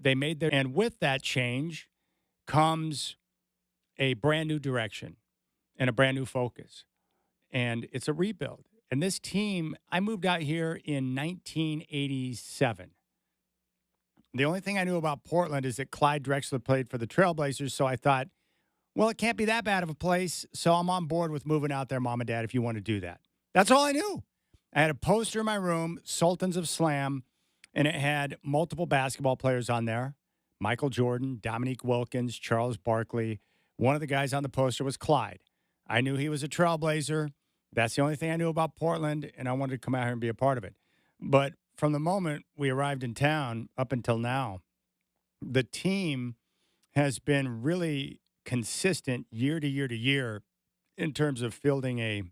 they made their, and with that change comes a brand new direction and a brand new focus. And it's a rebuild. And this team, I moved out here in 1987. The only thing I knew about Portland is that Clyde Drexler played for the Trailblazers. So I thought, well, it can't be that bad of a place. So I'm on board with moving out there, mom and dad, if you want to do that. That's all I knew. I had a poster in my room, Sultans of Slam, and it had multiple basketball players on there: Michael Jordan, Dominique Wilkins, Charles Barkley. One of the guys on the poster was Clyde. I knew he was a Trailblazer. That's the only thing I knew about Portland, and I wanted to come out here and be a part of it. But from the moment we arrived in town up until now, the team has been really consistent year to year to year in terms of fielding a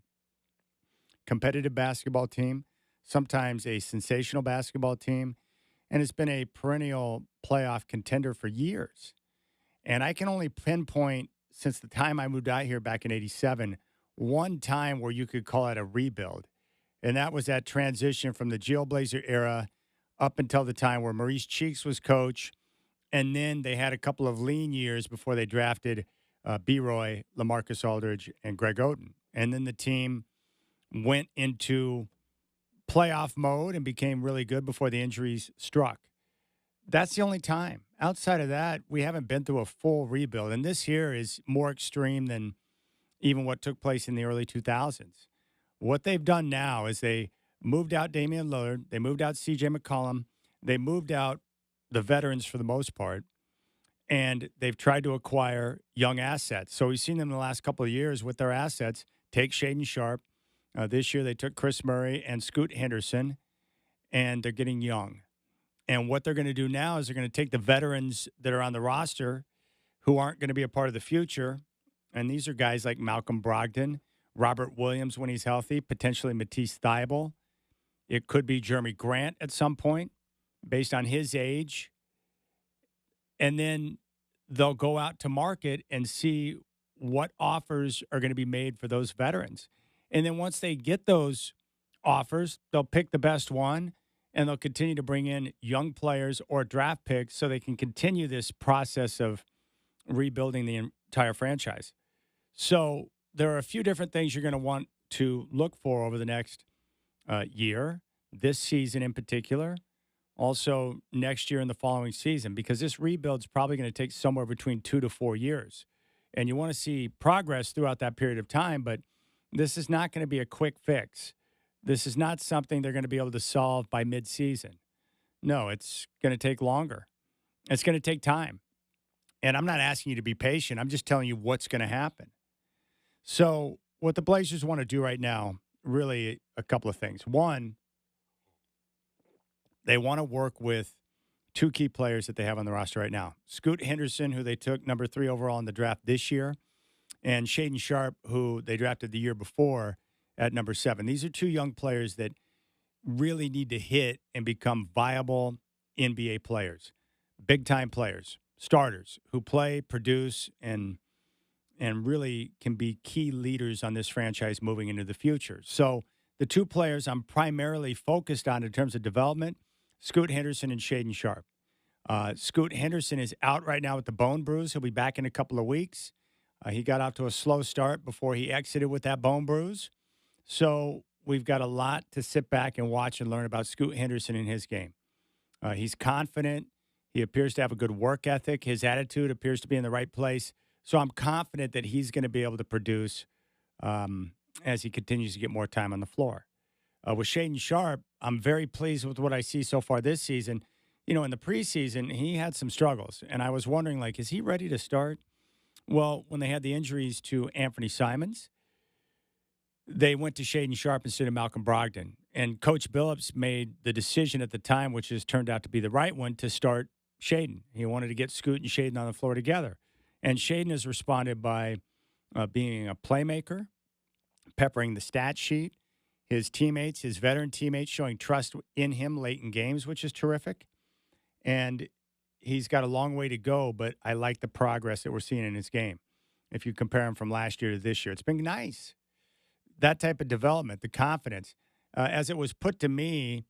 competitive basketball team, sometimes a sensational basketball team, and it's been a perennial playoff contender for years. And I can only pinpoint, since the time I moved out here back in 87, one time where you could call it a rebuild. And that was that transition from the Jailblazer era up until the time where Maurice Cheeks was coach. And then they had a couple of lean years before they drafted B-Roy, LaMarcus Aldridge, and Greg Oden. And then the team went into playoff mode and became really good before the injuries struck. That's the only time. Outside of that, we haven't been through a full rebuild. And this here is more extreme than even what took place in the early 2000s. What they've done now is they moved out Damian Lillard. They moved out C.J. McCollum. They moved out the veterans for the most part. And they've tried to acquire young assets. So we've seen them in the last couple of years with their assets take Shaden Sharp. This year they took Chris Murray and Scoot Henderson, and they're getting young. And what they're going to do now is they're going to take the veterans that are on the roster who aren't going to be a part of the future. And these are guys like Malcolm Brogdon, Robert Williams when he's healthy, potentially Matisse Thybulle. It could be Jeremy Grant at some point based on his age. And then they'll go out to market and see what offers are going to be made for those veterans. And then once they get those offers, they'll pick the best one, and they'll continue to bring in young players or draft picks so they can continue this process of rebuilding the entire franchise. So there are a few different things you're going to want to look for over the next year, this season in particular, also next year and the following season, because this rebuild is probably going to take somewhere between 2 to 4 years. And you want to see progress throughout that period of time, but this is not going to be a quick fix. This is not something they're going to be able to solve by midseason. No, it's going to take longer. It's going to take time. And I'm not asking you to be patient. I'm just telling you what's going to happen. So what the Blazers want to do right now, really a couple of things. One, they want to work with two key players that they have on the roster right now. Scoot Henderson, who they took number 3 overall in the draft this year, and Shaden Sharp, who they drafted the year before at number 7. These are two young players that really need to hit and become viable NBA players, big-time players, starters who play, produce, and really can be key leaders on this franchise moving into the future. So the two players I'm primarily focused on in terms of development, Scoot Henderson and Shaden Sharp. Scoot Henderson is out right now with the bone bruise. He'll be back in a couple of weeks. He got out to a slow start before he exited with that bone bruise. So we've got a lot to sit back and watch and learn about Scoot Henderson in his game. He's confident. He appears to have a good work ethic. His attitude appears to be in the right place. So I'm confident that he's going to be able to produce as he continues to get more time on the floor. With Shaden Sharp, I'm very pleased with what I see so far this season. You know, in the preseason, he had some struggles, and I was wondering, like, is he ready to start? Well, when they had the injuries to Anthony Simons, they went to Shaden Sharp instead of Malcolm Brogdon. And Coach Billups made the decision at the time, which has turned out to be the right one, to start Shaden. He wanted to get Scoot and Shaden on the floor together. And Shaden has responded by being a playmaker, peppering the stat sheet, his teammates, his veteran teammates showing trust in him late in games, which is terrific. And he's got a long way to go, but I like the progress that we're seeing in his game. If you compare him from last year to this year, it's been nice. That type of development, the confidence. As it was put to me,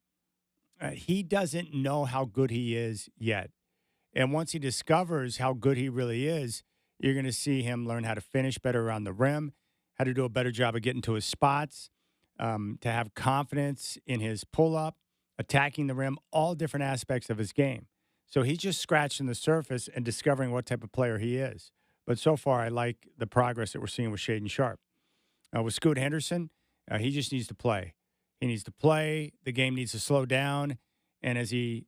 he doesn't know how good he is yet. And once he discovers how good he really is, you're going to see him learn how to finish better around the rim, how to do a better job of getting to his spots, to have confidence in his pull up, attacking the rim, all different aspects of his game. So he's just scratching the surface and discovering what type of player he is. But so far, I like the progress that we're seeing with Shaden Sharp. With Scoot Henderson, he just needs to play. He needs to play. The game needs to slow down. And as he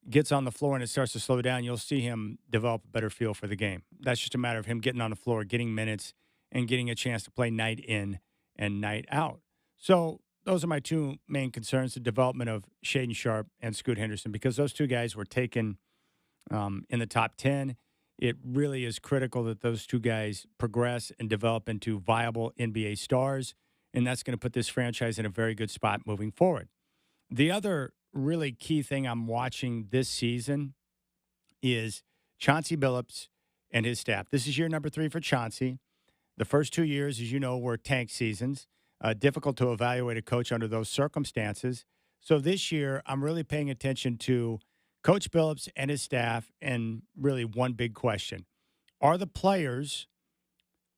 gets on the floor and it starts to slow down, you'll see him develop a better feel for the game. That's just a matter of him getting on the floor, getting minutes, and getting a chance to play night in and night out. So those are my two main concerns: the development of Shaden Sharp and Scoot Henderson, because those two guys were taken in the top 10. It really is critical that those two guys progress and develop into viable NBA stars, and that's going to put this franchise in a very good spot moving forward. The other really key thing I'm watching this season is Chauncey Billups and his staff. This is year number 3 for Chauncey. The first 2 years, as you know, were tank seasons. Difficult to evaluate a coach under those circumstances. So this year, I'm really paying attention to Coach Billups and his staff, and really one big question. Are the players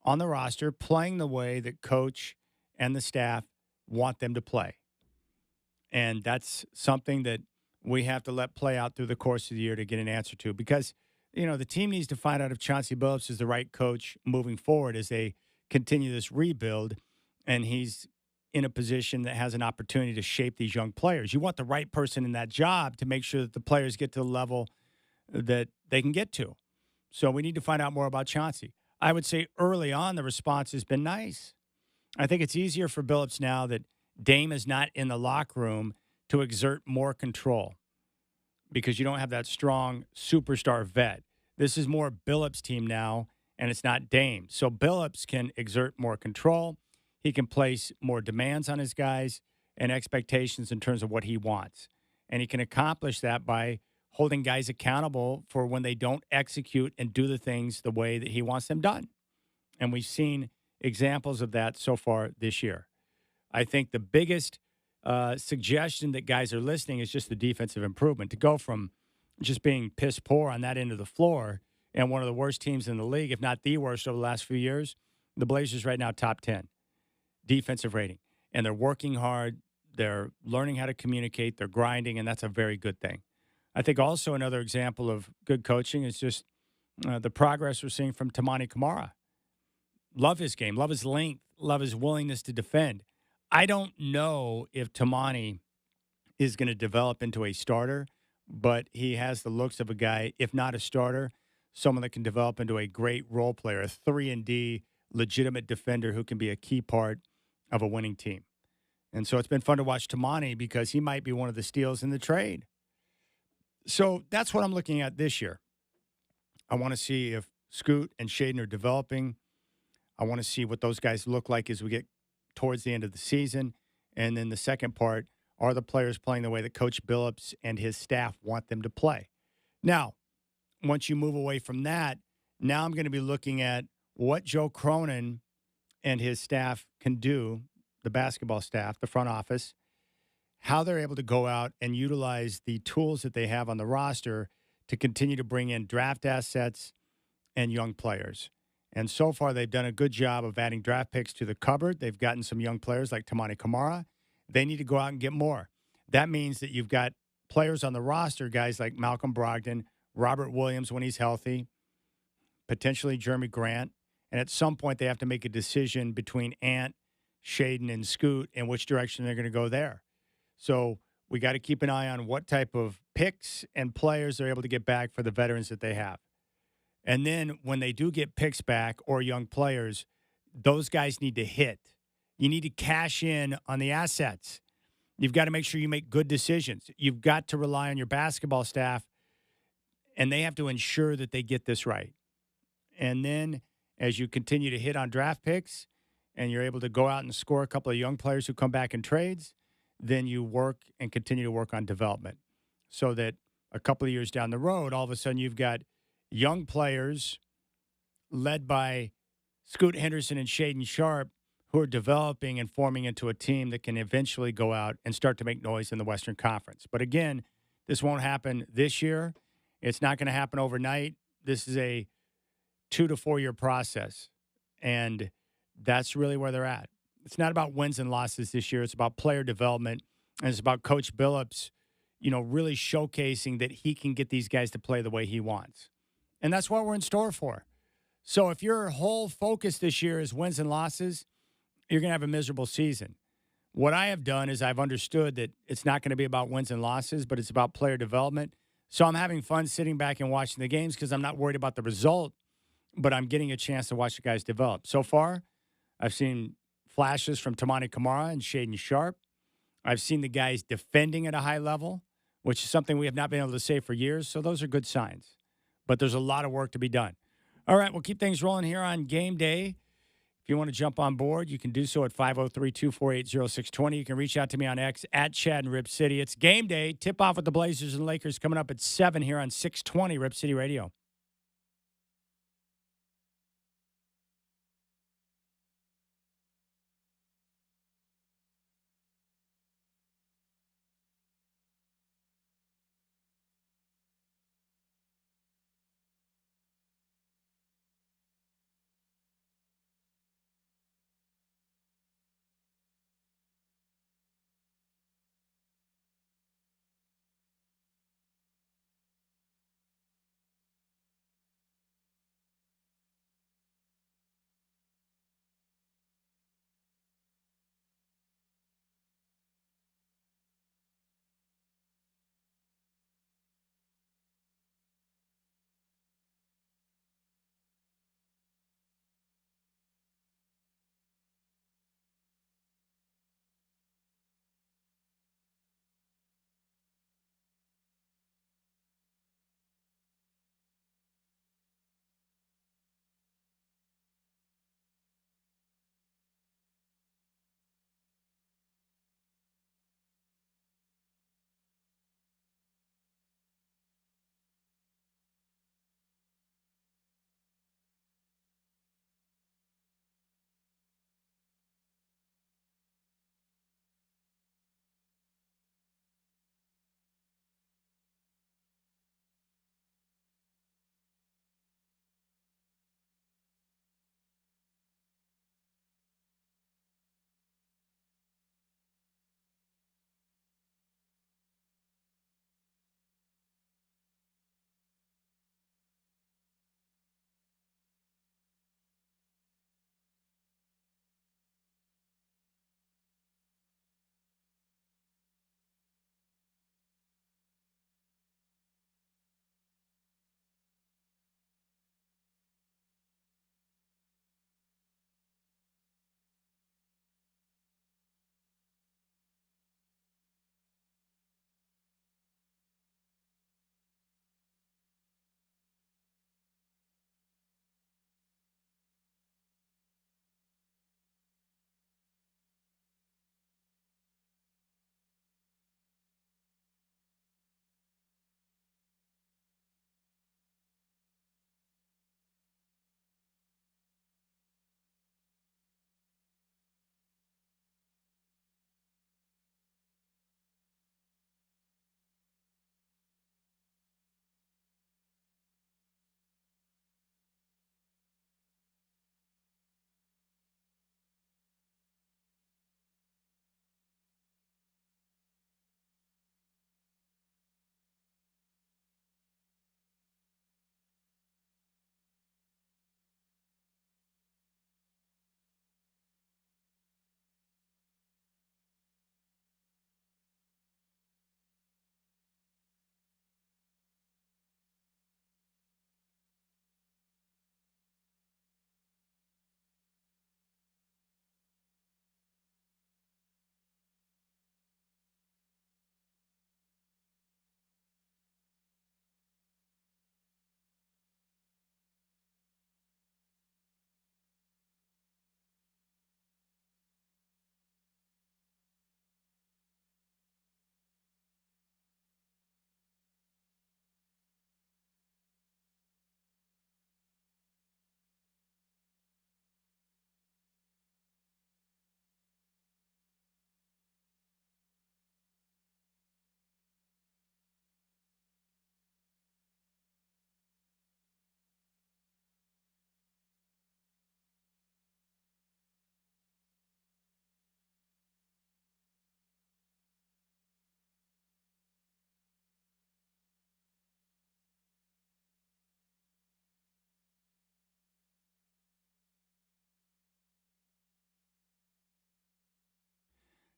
on the roster playing the way that Coach and the staff want them to play? And that's something that we have to let play out through the course of the year to get an answer to, because, the team needs to find out if Chauncey Billups is the right coach moving forward as they continue this rebuild, and he's in a position that has an opportunity to shape these young players. You want the right person in that job to make sure that the players get to the level that they can get to. So we need to find out more about Chauncey. I would say early on, the response has been nice. I think it's easier for Billups now that Dame is not in the locker room to exert more control, because you don't have that strong superstar vet. This is more Billups' team now, and it's not Dame. So Billups can exert more control. He can place more demands on his guys and expectations in terms of what he wants. And he can accomplish that by holding guys accountable for when they don't execute and do the things the way that he wants them done. And we've seen examples of that so far this year. I think the biggest suggestion that guys are listening is just the defensive improvement. To go from just being piss poor on that end of the floor and one of the worst teams in the league, if not the worst over the last few years, the Blazers right now top 10 defensive rating. And they're working hard. They're learning how to communicate. They're grinding, and that's a very good thing. I think also another example of good coaching is just the progress we're seeing from Tamani Kamara. Love his game, love his length, love his willingness to defend. I don't know if Tamani is going to develop into a starter, but he has the looks of a guy, if not a starter, someone that can develop into a great role player, a 3-and-D legitimate defender who can be a key part of a winning team. And so it's been fun to watch Tamani because he might be one of the steals in the trade. So that's what I'm looking at this year. I want to see if Scoot and Shaden are developing. I want to see what those guys look like as we get towards the end of the season. And then the second part, are the players playing the way that Coach Billups and his staff want them to play? Now, once you move away from that, now I'm going to be looking at what Joe Cronin and his staff can do, the basketball staff, the front office, how they're able to go out and utilize the tools that they have on the roster to continue to bring in draft assets and young players. And so far, they've done a good job of adding draft picks to the cupboard. They've gotten some young players like Tamani Kamara. They need to go out and get more. That means that you've got players on the roster, guys like Malcolm Brogdon, Robert Williams when he's healthy, potentially Jeremy Grant. And at some point, they have to make a decision between Ant, Shaden, and Scoot and which direction they're going to go there. So we got to keep an eye on what type of picks and players they're able to get back for the veterans that they have. And then when they do get picks back or young players, those guys need to hit. You need to cash in on the assets. You've got to make sure you make good decisions. You've got to rely on your basketball staff, and they have to ensure that they get this right. And then as you continue to hit on draft picks and you're able to go out and score a couple of young players who come back in trades, then you work and continue to work on development so that a couple of years down the road, all of a sudden you've got young players led by Scoot Henderson and Shaden Sharp who are developing and forming into a team that can eventually go out and start to make noise in the Western Conference. But again, this won't happen this year. It's not going to happen overnight. This is a 2 to 4 year process. And that's really where they're at. It's not about wins and losses this year. It's about player development. And it's about Coach Billups, really showcasing that he can get these guys to play the way he wants. And that's what we're in store for. So if your whole focus this year is wins and losses, you're going to have a miserable season. What I have done is I've understood that it's not going to be about wins and losses, but it's about player development. So I'm having fun sitting back and watching the games because I'm not worried about the result, but I'm getting a chance to watch the guys develop. So far, I've seen flashes from Tamani Kamara and Shaden Sharp. I've seen the guys defending at a high level, which is something we have not been able to say for years. So those are good signs. But there's a lot of work to be done. All right, we'll keep things rolling here on Game Day. If you want to jump on board, you can do so at 503-248-0620. You can reach out to me on X at Chad and Rip City. It's Game Day. Tip off with the Blazers and Lakers coming up at 7 here on 620 Rip City Radio.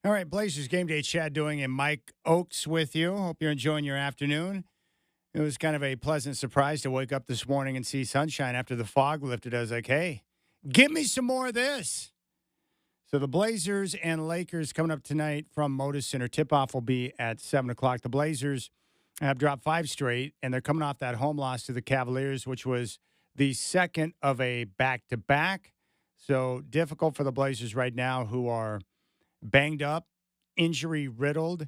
All right, Blazers game day. Chad doing and Mike Oakes with you. Hope you're enjoying your afternoon. It was kind of a pleasant surprise to wake up this morning and see sunshine after the fog lifted. I was like, hey, give me some more of this. So the Blazers and Lakers coming up tonight from Moda Center. Tip-off will be at 7 o'clock. The Blazers have dropped 5 straight, and they're coming off that home loss to the Cavaliers, which was the second of a back-to-back. So difficult for the Blazers right now, who are banged up, injury riddled,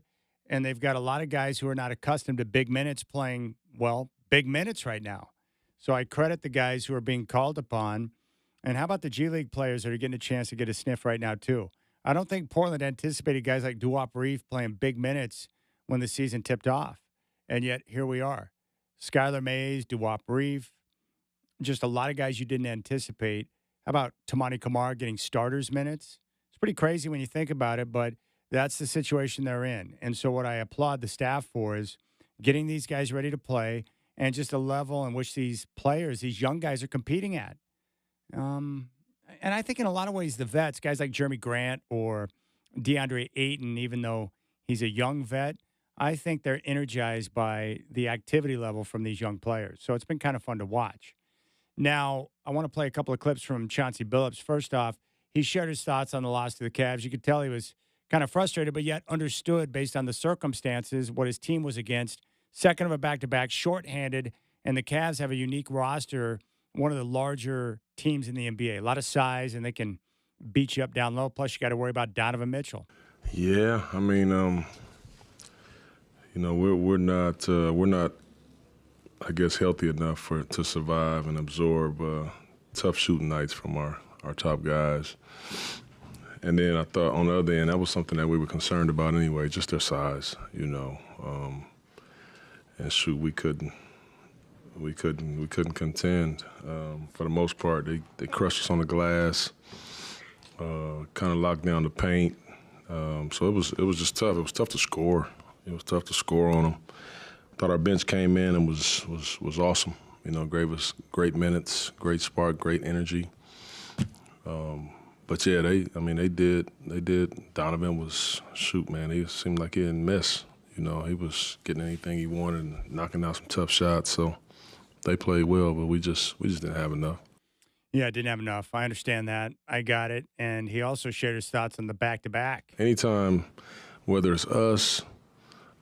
and they've got a lot of guys who are not accustomed to big minutes playing, well, big minutes right now. So I credit the guys who are being called upon. And how about the G League players that are getting a chance to get a sniff right now, too? I don't think Portland anticipated guys like Duop Reef playing big minutes when the season tipped off. And yet, here we are. Skylar Mays, Duop Reef, just a lot of guys you didn't anticipate. How about Tamani Kamara getting starters minutes? It's pretty crazy when you think about it, but that's the situation they're in. And so what I applaud the staff for is getting these guys ready to play and just a level in which these players, these young guys, are competing at. And I think in a lot of ways, the vets, guys like Jeremy Grant or DeAndre Ayton, even though he's a young vet, I think they're energized by the activity level from these young players. So it's been kind of fun to watch. Now, I want to play a couple of clips from Chauncey Billups. First off, he shared his thoughts on the loss to the Cavs. You could tell he was kind of frustrated, but yet understood based on the circumstances what his team was against. Second of a back-to-back, shorthanded, and the Cavs have a unique roster, one of the larger teams in the NBA. A lot of size, and they can beat you up down low. Plus, you got to worry about Donovan Mitchell. Yeah, I mean, we're not, I guess, healthy enough to survive and absorb tough shooting nights from our top guys. And then I thought on the other end, that was something that we were concerned about anyway, just their size, and shoot, we couldn't contend. For the most part, they crushed us on the glass, kind of locked down the paint. So it was just tough. It was tough to score. It was tough to score on them. Thought our bench came in and was awesome. Gave us great minutes, great spark, great energy. But yeah, they did. Donovan was, shoot, man, he seemed like he didn't miss. He was getting anything he wanted and knocking out some tough shots. So they played well, but we just didn't have enough. Yeah, didn't have enough. I understand that. I got it. And he also shared his thoughts on the back-to-back. Anytime, whether it's us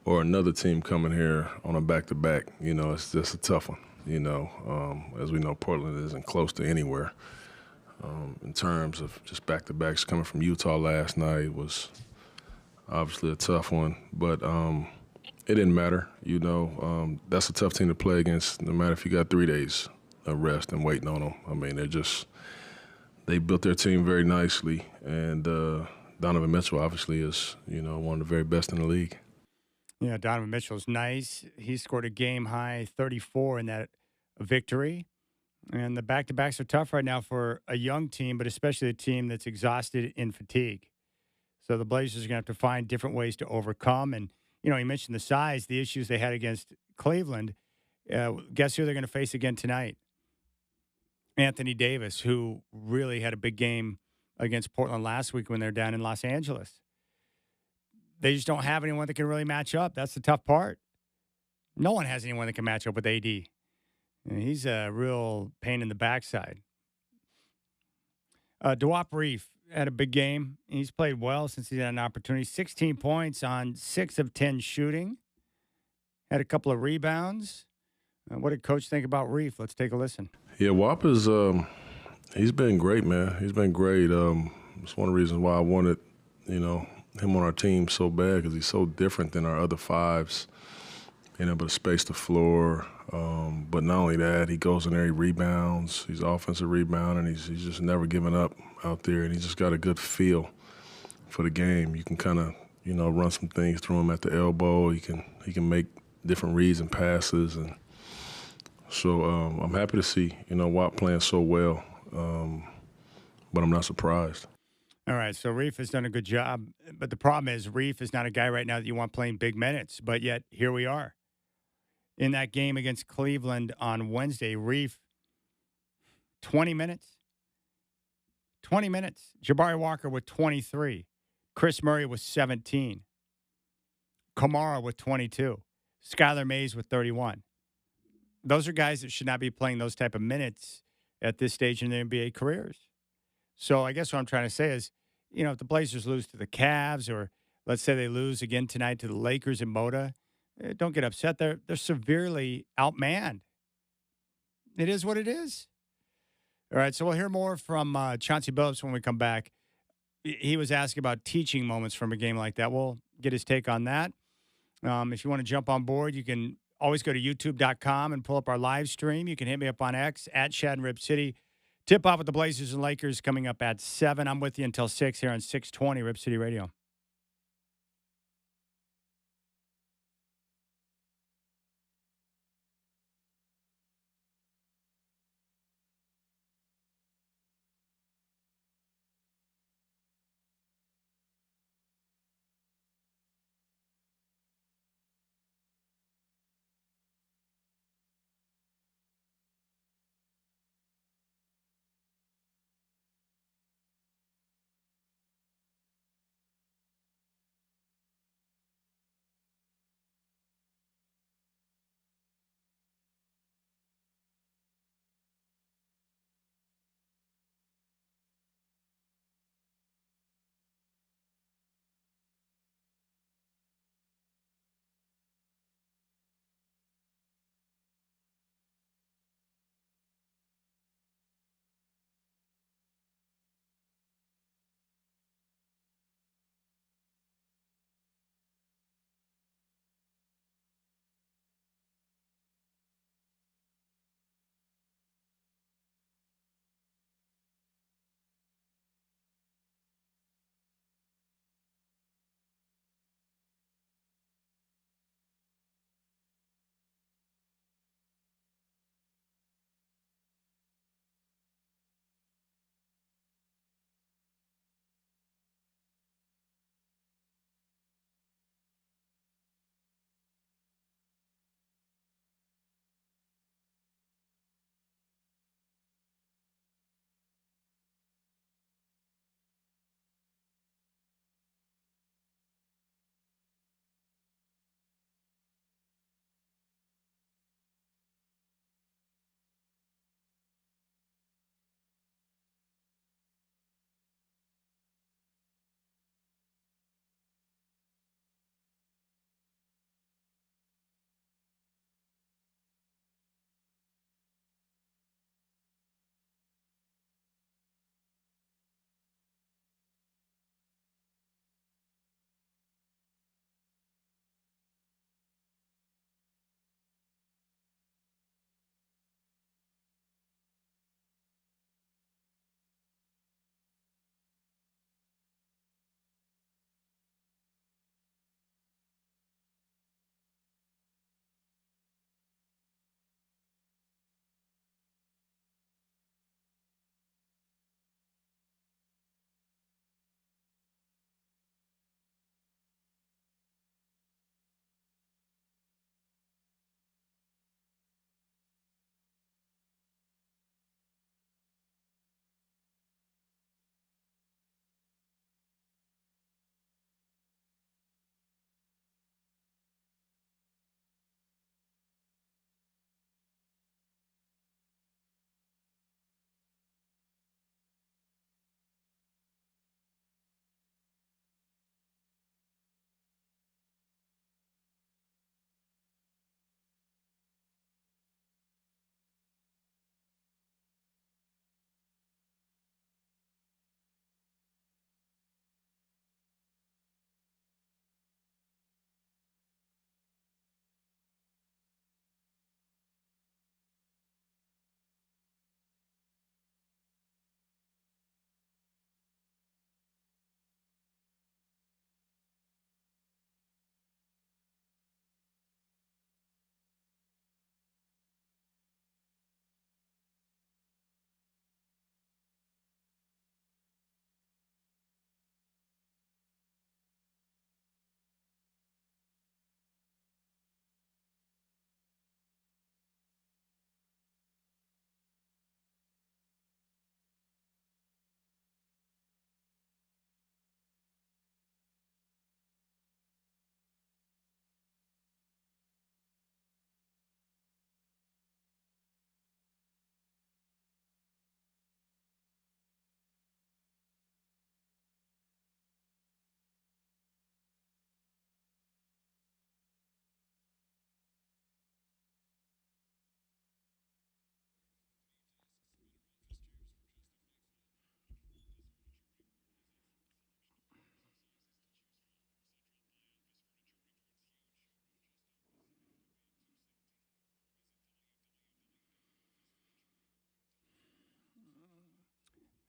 or another team coming here on a back-to-back, it's just a tough one. As we know, Portland isn't close to anywhere. In terms of just back-to-backs coming from Utah last night was obviously a tough one, but it didn't matter. That's a tough team to play against, no matter if you got 3 days of rest and waiting on them. I mean, they built their team very nicely, and Donovan Mitchell obviously is, one of the very best in the league. Yeah, Donovan Mitchell's nice. He scored a game-high 34 in that victory. And the back-to-backs are tough right now for a young team, but especially a team that's exhausted in fatigue. So the Blazers are going to have to find different ways to overcome. And, you mentioned the size, the issues they had against Cleveland. Guess who they're going to face again tonight? Anthony Davis, who really had a big game against Portland last week when they're down in Los Angeles. They just don't have anyone that can really match up. That's the tough part. No one has anyone that can match up with AD. And he's a real pain in the backside. Duop Reef had a big game. He's played well since he's had an opportunity. 16 points on 6 of 10 shooting. Had a couple of rebounds. What did Coach think about Reef? Let's take a listen. Yeah, Wap is he's been great, man. He's been great. It's one of the reasons why I wanted, him on our team so bad, because he's so different than our other fives. Able to space the floor. But not only that, he goes in there, he rebounds. He's offensive rebounder, and he's just never given up out there. And he's just got a good feel for the game. You can kind of, run some things through him at the elbow. He can make different reads and passes. And so I'm happy to see, Watt playing so well. But I'm not surprised. All right, so Reef has done a good job. But the problem is Reef is not a guy right now that you want playing big minutes. But yet, here we are. In that game against Cleveland on Wednesday, Reef, 20 minutes. 20 minutes. Jabari Walker with 23. Chris Murray with 17. Kamara with 22. Skylar Mays with 31. Those are guys that should not be playing those type of minutes at this stage in their NBA careers. So I guess what I'm trying to say is, if the Blazers lose to the Cavs, or let's say they lose again tonight to the Lakers in Moda, don't get upset. They're severely outmanned. It is what it is. All right, so we'll hear more from Chauncey Billups when we come back. He was asking about teaching moments from a game like that. We'll get his take on that. If you want to jump on board, you can always go to youtube.com and pull up our live stream. You can hit me up on X at Shad and Rip City. Tip off with the Blazers and Lakers coming up at 7. I'm with you until 6 here on 620 Rip City Radio.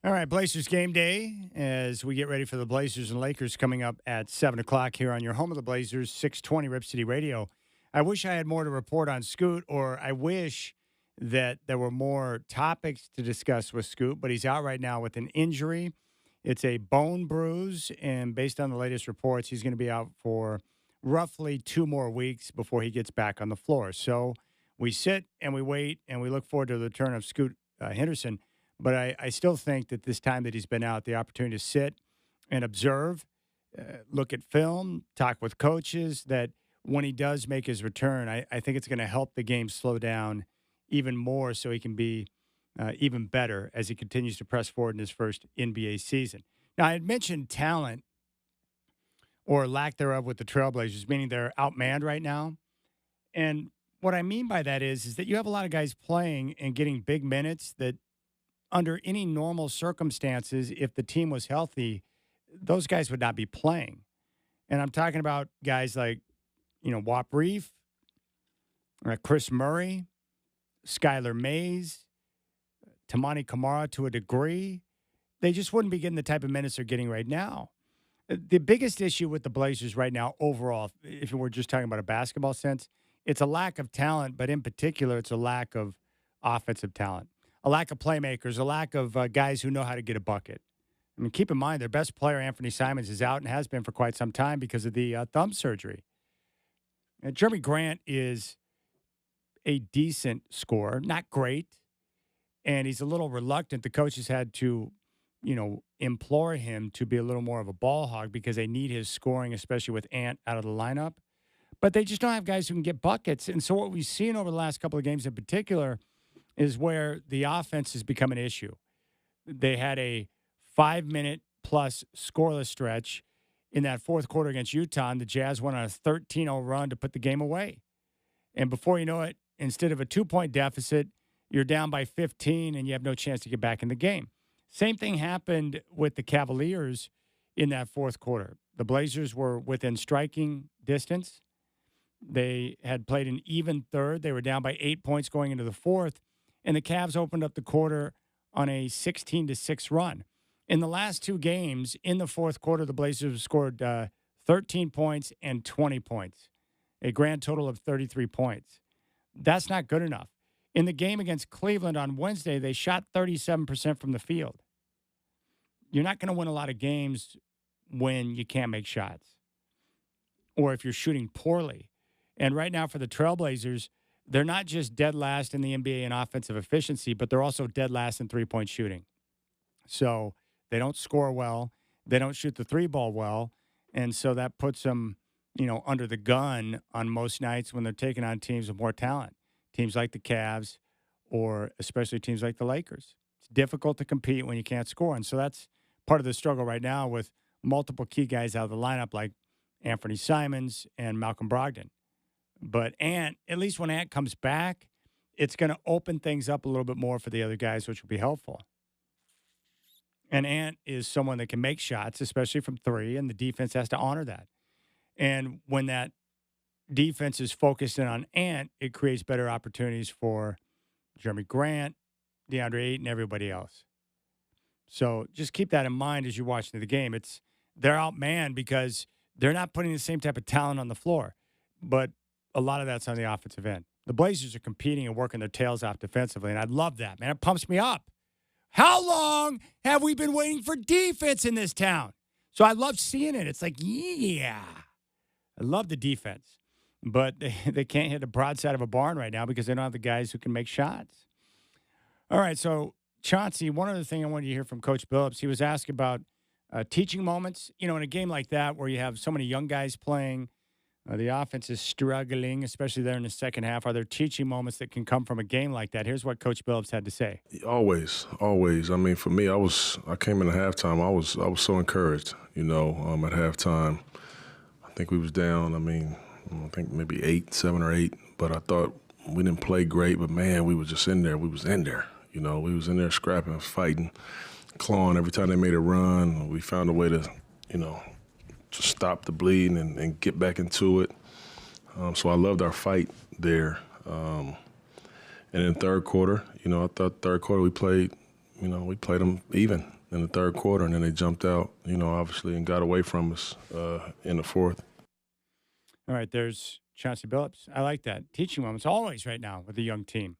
All right, Blazers game day as we get ready for the Blazers and Lakers coming up at 7 o'clock here on your home of the Blazers, 620 Rip City Radio. I wish I had more to report on Scoot, or I wish that there were more topics to discuss with Scoot, but he's out right now with an injury. It's a bone bruise, and based on the latest reports, he's going to be out for roughly 2 more weeks before he gets back on the floor. So we sit and we wait, and we look forward to the return of Scoot Henderson. But I still think that this time that he's been out, the opportunity to sit and observe, look at film, talk with coaches, that when he does make his return, I think it's going to help the game slow down even more so he can be even better as he continues to press forward in his first NBA season. Now, I had mentioned talent or lack thereof with the Trailblazers, meaning they're outmanned right now. And what I mean by that is that you have a lot of guys playing and getting big minutes that under any normal circumstances, if the team was healthy, those guys would not be playing. And I'm talking about guys like, Wap Reef, Chris Murray, Skylar Mays, Tamani Kamara to a degree. They just wouldn't be getting the type of minutes they're getting right now. The biggest issue with the Blazers right now overall, if we're just talking about a basketball sense, it's a lack of talent, but in particular, it's a lack of offensive talent. A lack of playmakers, a lack of guys who know how to get a bucket. I mean, keep in mind, their best player, Anthony Simons, is out and has been for quite some time because of the thumb surgery. And Jeremy Grant is a decent scorer, not great, and he's a little reluctant. The coaches had to, implore him to be a little more of a ball hog because they need his scoring, especially with Ant out of the lineup. But they just don't have guys who can get buckets. And so what we've seen over the last couple of games in particular is where the offense has become an issue. They had a 5-minute plus scoreless stretch in that fourth quarter against Utah, and the Jazz went on a 13-0 run to put the game away. And before you know it, instead of a 2-point deficit, you're down by 15, and you have no chance to get back in the game. Same thing happened with the Cavaliers in that fourth quarter. The Blazers were within striking distance. They had played an even third. They were down by 8 points going into the fourth. And the Cavs opened up the quarter on a 16-6 run. In the last 2 games, in the fourth quarter, the Blazers scored 13 points and 20 points, a grand total of 33 points. That's not good enough. In the game against Cleveland on Wednesday, they shot 37% from the field. You're not going to win a lot of games when you can't make shots or if you're shooting poorly. And right now for the Trailblazers, they're not just dead last in the NBA in offensive efficiency, but they're also dead last in three-point shooting. So they don't score well. They don't shoot the three ball well. And so that puts them, under the gun on most nights when they're taking on teams with more talent, teams like the Cavs or especially teams like the Lakers. It's difficult to compete when you can't score. And so that's part of the struggle right now with multiple key guys out of the lineup like Anthony Simons and Malcolm Brogdon. But Ant, at least when Ant comes back, it's going to open things up a little bit more for the other guys, which will be helpful. And Ant is someone that can make shots, especially from three, and the defense has to honor that. And when that defense is focused in on Ant, it creates better opportunities for Jeremy Grant, DeAndre Ayton, and everybody else. So just keep that in mind as you're watching the game. They're outmanned because they're not putting the same type of talent on the floor. But a lot of that's on the offensive end. The Blazers are competing and working their tails off defensively, and I love that, man. It pumps me up. How long have we been waiting for defense in this town? So I love seeing it. It's like, yeah. I love the defense. But they can't hit the broadside of a barn right now because they don't have the guys who can make shots. All right, so Chauncey, one other thing I wanted to hear from Coach Billups, he was asked about teaching moments. In a game like that where you have so many young guys playing, the offense is struggling, especially there in the second half. Are there teaching moments that can come from a game like that? Here's what Coach Billups had to say. Always. I mean, for me, I came in at halftime. I was so encouraged. At halftime, I think we was down. I think maybe 7 or 8. But I thought we didn't play great. But man, we was just in there. We was in there. We was in there scrapping, fighting, clawing. Every time they made a run, we found a way to, to stop the bleeding and get back into it. So I loved our fight there. And in third quarter, I thought third quarter we played them even. in the third quarter, and then they jumped out, obviously, and got away from us in the fourth. All right, there's Chauncey Billups. I like that. Teaching moments always right now with a young team.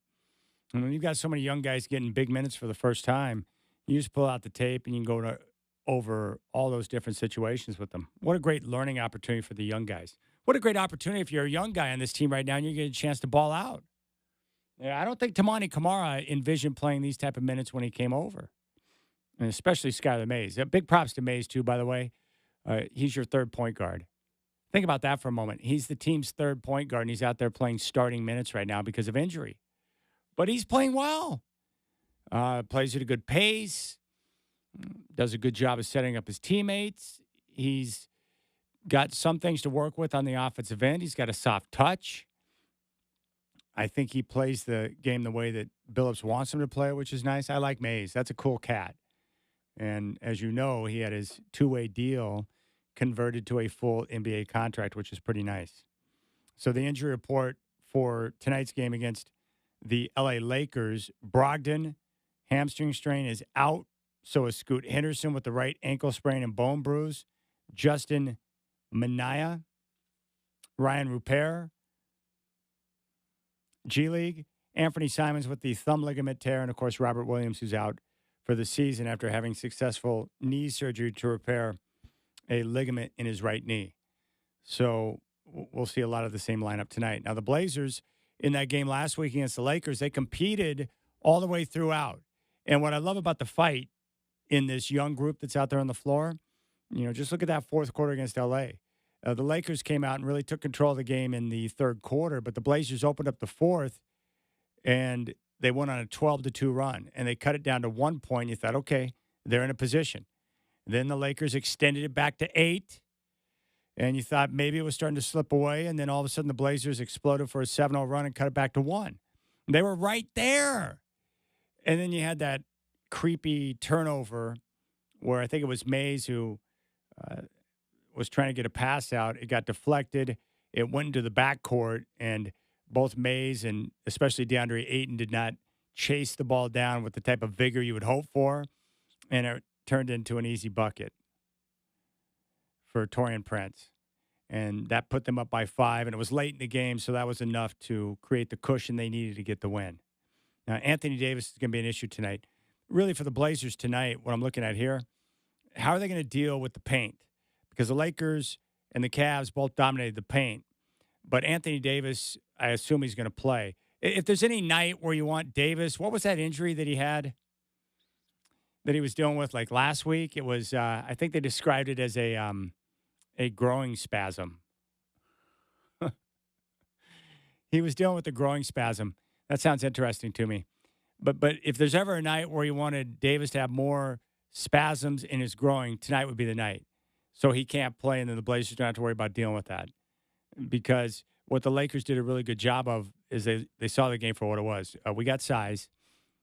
And when you've got so many young guys getting big minutes for the first time, you just pull out the tape and you can over all those different situations with them. What a great learning opportunity for the young guys. What a great opportunity if you're a young guy on this team right now and you get a chance to ball out. Yeah, I don't think Tamani Kamara envisioned playing these type of minutes when he came over, and especially Skylar Mays. Big props to Mays, too, by the way. He's your third point guard. Think about that for a moment. He's the team's third point guard, and he's out there playing starting minutes right now because of injury. But he's playing well. Plays at a good pace. Does a good job of setting up his teammates. He's got some things to work with on the offensive end. He's got a soft touch. I think he plays the game the way that Billups wants him to play, which is nice. I like Mays. That's a cool cat. And as you know, he had his two-way deal converted to a full NBA contract, which is pretty nice. So the injury report for tonight's game against the LA Lakers, Brogdon, hamstring strain, is out. So is Scoot Henderson with the right ankle sprain and bone bruise. Justin Minaya, Ryan Rupert, G League, Anthony Simons with the thumb ligament tear, and of course Robert Williams, who's out for the season after having successful knee surgery to repair a ligament in his right knee. So we'll see a lot of the same lineup tonight. Now the Blazers in that game last week against the Lakers, they competed all the way throughout. And what I love about the fight in this young group that's out there on the floor, just look at that fourth quarter against LA. The Lakers came out and really took control of the game in the third quarter, but the Blazers opened up the fourth, and they went on a 12-2 run, and they cut it down to 1 point. You thought, okay, they're in a position. Then the Lakers extended it back to 8, and you thought maybe it was starting to slip away, and then all of a sudden the Blazers exploded for a 7-0 run and cut it back to 1. They were right there. And then you had that creepy turnover where I think it was Mays who was trying to get a pass out. It got deflected. It went into the backcourt, and both Mays and especially DeAndre Ayton did not chase the ball down with the type of vigor you would hope for, and it turned into an easy bucket for Torian Prince. And that put them up by 5, and it was late in the game, so that was enough to create the cushion they needed to get the win. Now, Anthony Davis is going to be an issue tonight. Really, for the Blazers tonight, what I'm looking at here, how are they going to deal with the paint? Because the Lakers and the Cavs both dominated the paint. But Anthony Davis, I assume he's going to play. If there's any night where you want Davis, what was that injury that he had that he was dealing with like last week? It was, I think they described it as a growing spasm. He was dealing with a growing spasm. That sounds interesting to me. But if there's ever a night where you wanted Davis to have more spasms in his groin, tonight would be the night. So he can't play, and then the Blazers don't have to worry about dealing with that. Because what the Lakers did a really good job of is they saw the game for what it was. We got size,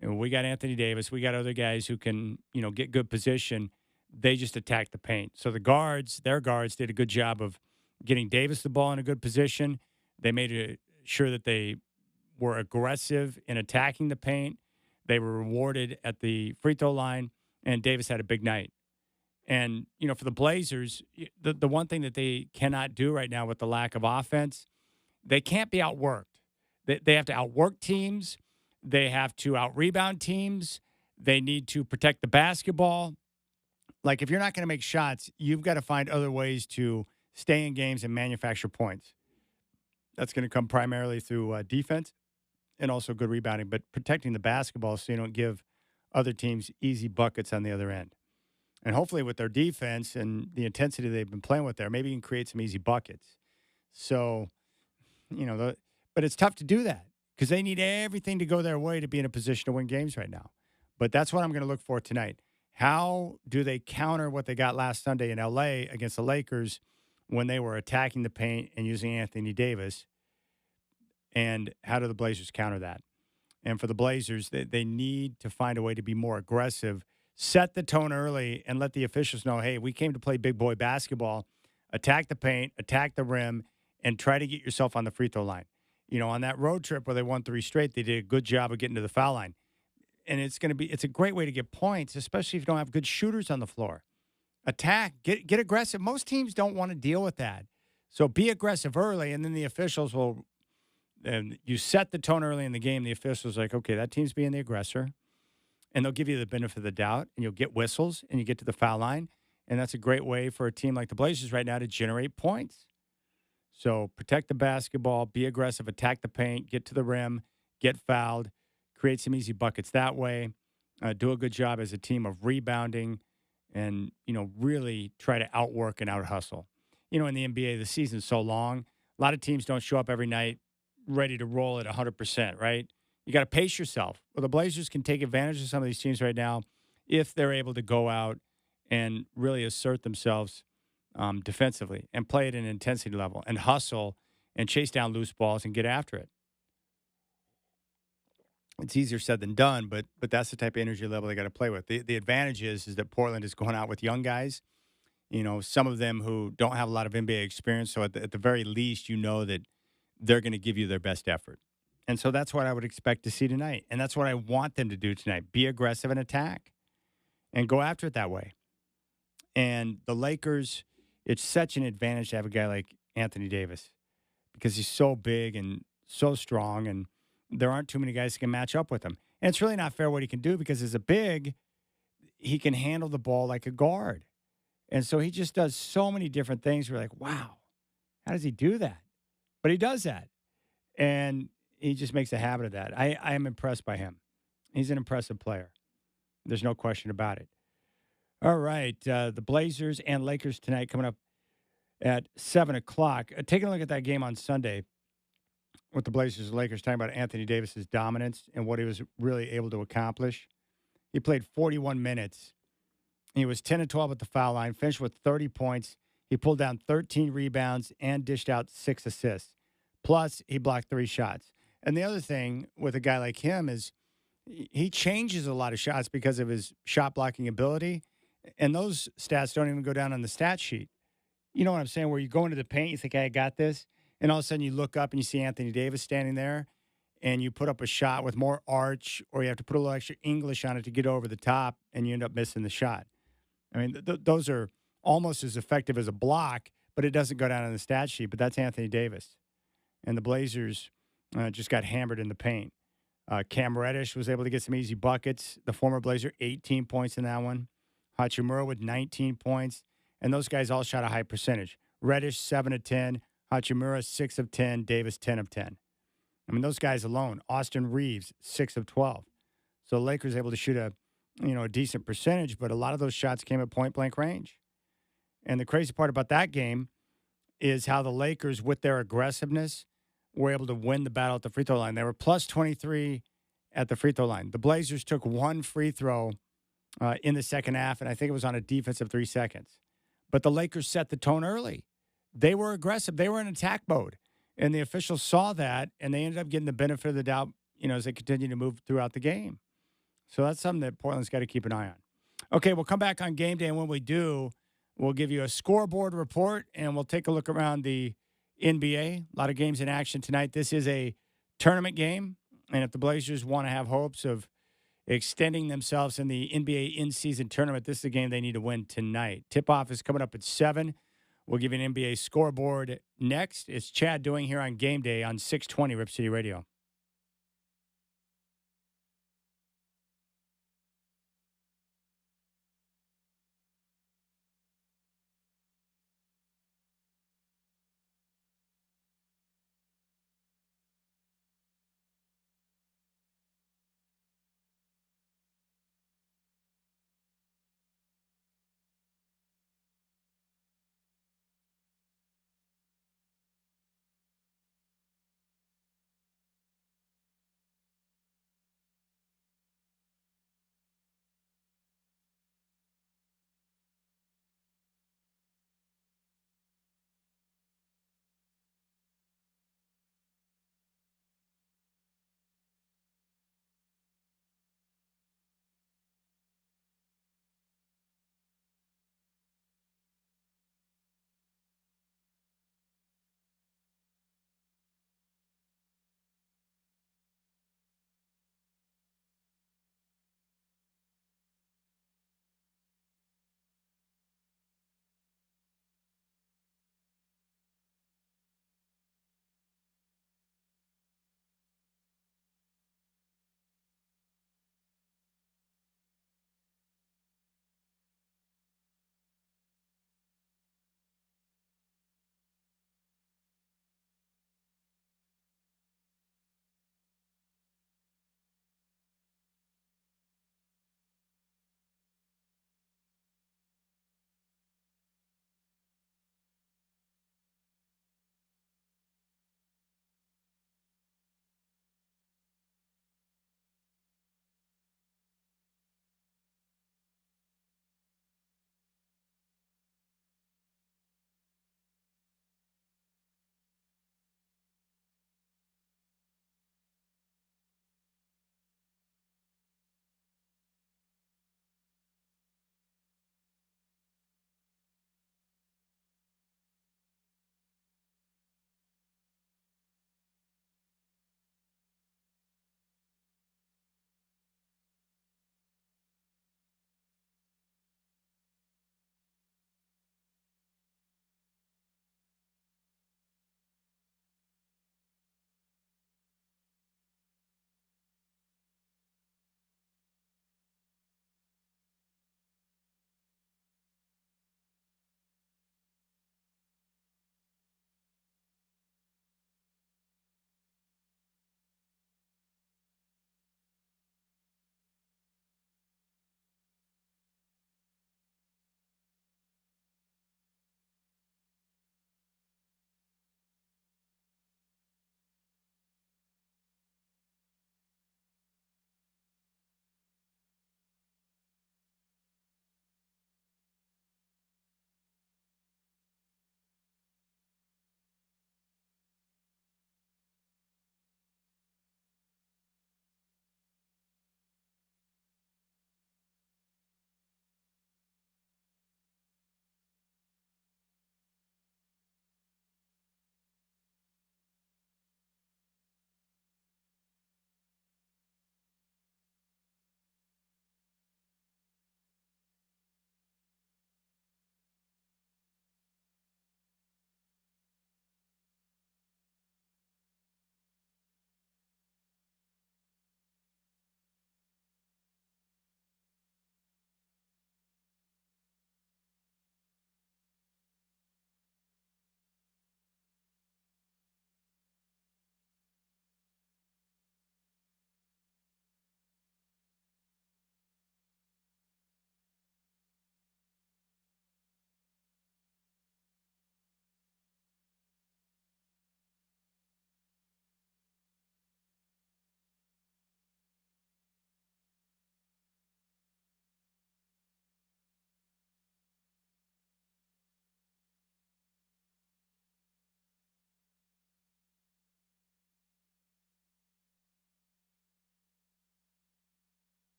and we got Anthony Davis. We got other guys who can, get good position. They just attacked the paint. So their guards did a good job of getting Davis the ball in a good position. They made sure that they were aggressive in attacking the paint. They were rewarded at the free throw line, and Davis had a big night. And, for the Blazers, the one thing that they cannot do right now with the lack of offense, they can't be outworked. They have to outwork teams. They have to out-rebound teams. They need to protect the basketball. Like, if you're not going to make shots, you've got to find other ways to stay in games and manufacture points. That's going to come primarily through defense and also good rebounding, but protecting the basketball so you don't give other teams easy buckets on the other end. And hopefully with their defense and the intensity they've been playing with there, maybe you can create some easy buckets. So, but it's tough to do that because they need everything to go their way to be in a position to win games right now. But that's what I'm going to look for tonight. How do they counter what they got last Sunday in L.A. against the Lakers when they were attacking the paint and using Anthony Davis? And how do the Blazers counter that? And for the Blazers, they need to find a way to be more aggressive, set the tone early, and let the officials know, hey, we came to play big boy basketball. Attack the paint, attack the rim, and try to get yourself on the free throw line. On that road trip where they won 3 straight, they did a good job of getting to the foul line. and it's a great way to get points, especially if you don't have good shooters on the floor. Attack, get aggressive. Most teams don't want to deal with that. So be aggressive early, and then the officials will. And you set the tone early in the game. The officials like, okay, that team's being the aggressor, and they'll give you the benefit of the doubt, and you'll get whistles, and you get to the foul line, and that's a great way for a team like the Blazers right now to generate points. So protect the basketball, be aggressive, attack the paint, get to the rim, get fouled, create some easy buckets that way. Do a good job as a team of rebounding, and really try to outwork and out hustle. In the NBA, the season's so long. A lot of teams don't show up every night ready to roll at 100%. Right? You got to pace yourself. Well, the Blazers can take advantage of some of these teams right now if they're able to go out and really assert themselves defensively and play at an intensity level and hustle and chase down loose balls and get after it. It's easier said than done, but that's the type of energy level they got to play with. The advantage is that Portland is going out with young guys. Some of them who don't have a lot of NBA experience. So at the very least, that they're going to give you their best effort. And so that's what I would expect to see tonight. And that's what I want them to do tonight. Be aggressive and attack and go after it that way. And the Lakers, it's such an advantage to have a guy like Anthony Davis because he's so big and so strong, and there aren't too many guys who can match up with him. And it's really not fair what he can do because as a big, he can handle the ball like a guard. And so he just does so many different things. We're like, wow, how does he do that? But he does that. And he just makes a habit of that. I am impressed by him. He's an impressive player. There's no question about it. All right. The Blazers and Lakers tonight coming up at 7 o'clock. Taking a look at that game on Sunday with the Blazers and Lakers, talking about Anthony Davis's dominance and what he was really able to accomplish. He played 41 minutes. He was 10 and 12 at the foul line, finished with 30 points. He pulled down 13 rebounds and dished out 6 assists. Plus, he blocked 3 shots. And the other thing with a guy like him is he changes a lot of shots because of his shot blocking ability. And those stats don't even go down on the stat sheet. You know what I'm saying? Where you go into the paint, you think, hey, I got this. And all of a sudden you look up and you see Anthony Davis standing there and you put up a shot with more arch, or you have to put a little extra English on it to get over the top and you end up missing the shot. I mean, those are almost as effective as a block, but it doesn't go down on the stat sheet. But that's Anthony Davis. And the Blazers just got hammered in the paint. Cam Reddish was able to get some easy buckets. The former Blazer, 18 points in that one. Hachimura with 19 points. And those guys all shot a high percentage. Reddish, 7 of 10. Hachimura, 6 of 10. Davis, 10 of 10. I mean, those guys alone. Austin Reeves, 6 of 12. So the Lakers able to shoot a decent percentage, but a lot of those shots came at point-blank range. And the crazy part about that game is how the Lakers, with their aggressiveness, were able to win the battle at the free throw line. They were plus 23 at the free throw line. The Blazers took one free throw in the second half, and I think it was on a defensive 3 seconds. But the Lakers set the tone early. They were aggressive. They were in attack mode. And the officials saw that, and they ended up getting the benefit of the doubt, as they continue to move throughout the game. So that's something that Portland's got to keep an eye on. Okay, we'll come back on game day, and when we do, we'll give you a scoreboard report, and we'll take a look around the NBA. A lot of games in action tonight. This is a tournament game, and if the Blazers want to have hopes of extending themselves in the NBA in-season tournament, this is a game they need to win tonight. Tip-off is coming up at 7. We'll give you an NBA scoreboard next. It's Chad doing here on Game Day on 620 Rip City Radio.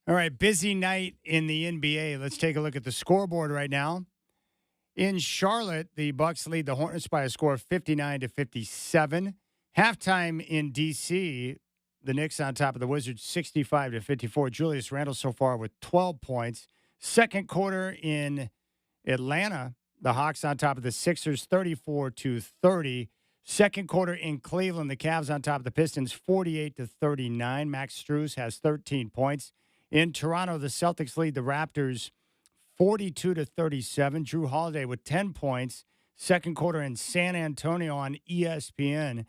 All right, busy night in the NBA. Let's take a look at the scoreboard right now. In Charlotte, the Bucks lead the Hornets by a score of 59 to 57. Halftime in DC, the Knicks on top of the Wizards 65 to 54. Julius Randle so far with 12 points. Second quarter in Atlanta, the Hawks on top of the Sixers 34 to 30. Second quarter in Cleveland, the Cavs on top of the Pistons 48 to 39. Max Strus has 13 points. In Toronto, the Celtics lead the Raptors 42 to 37. Drew Holiday with 10 points. Second quarter in San Antonio on ESPN.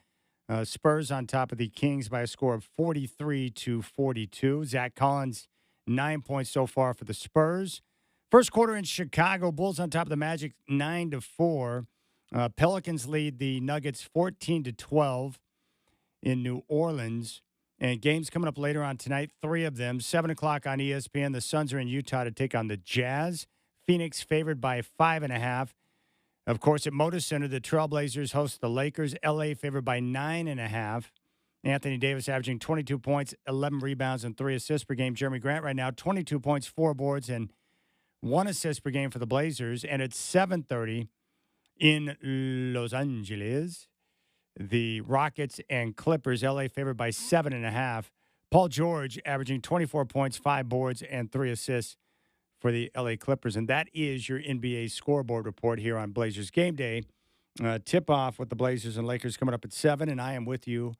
Spurs on top of the Kings by a score of 43 to 42. Zach Collins, 9 points so far for the Spurs. First quarter in Chicago, Bulls on top of the Magic 9 to 4. Pelicans lead the Nuggets 14 to 12 in New Orleans. And games coming up later on tonight, three of them. 7 o'clock on ESPN. The Suns are in Utah to take on the Jazz. Phoenix favored by 5.5. Of course, at Moda Center, the Trailblazers host the Lakers. LA favored by 9.5. Anthony Davis averaging 22 points, 11 rebounds, and 3 assists per game. Jeremy Grant right now, 22 points, 4 boards, and 1 assist per game for the Blazers. And at 7:30 in Los Angeles, the Rockets and Clippers, LA favored by 7.5. Paul George averaging 24 points, 5 boards, and 3 assists for the LA Clippers. And that is your NBA scoreboard report here on Blazers Game Day. Tip off with the Blazers and Lakers coming up at 7, and I am with you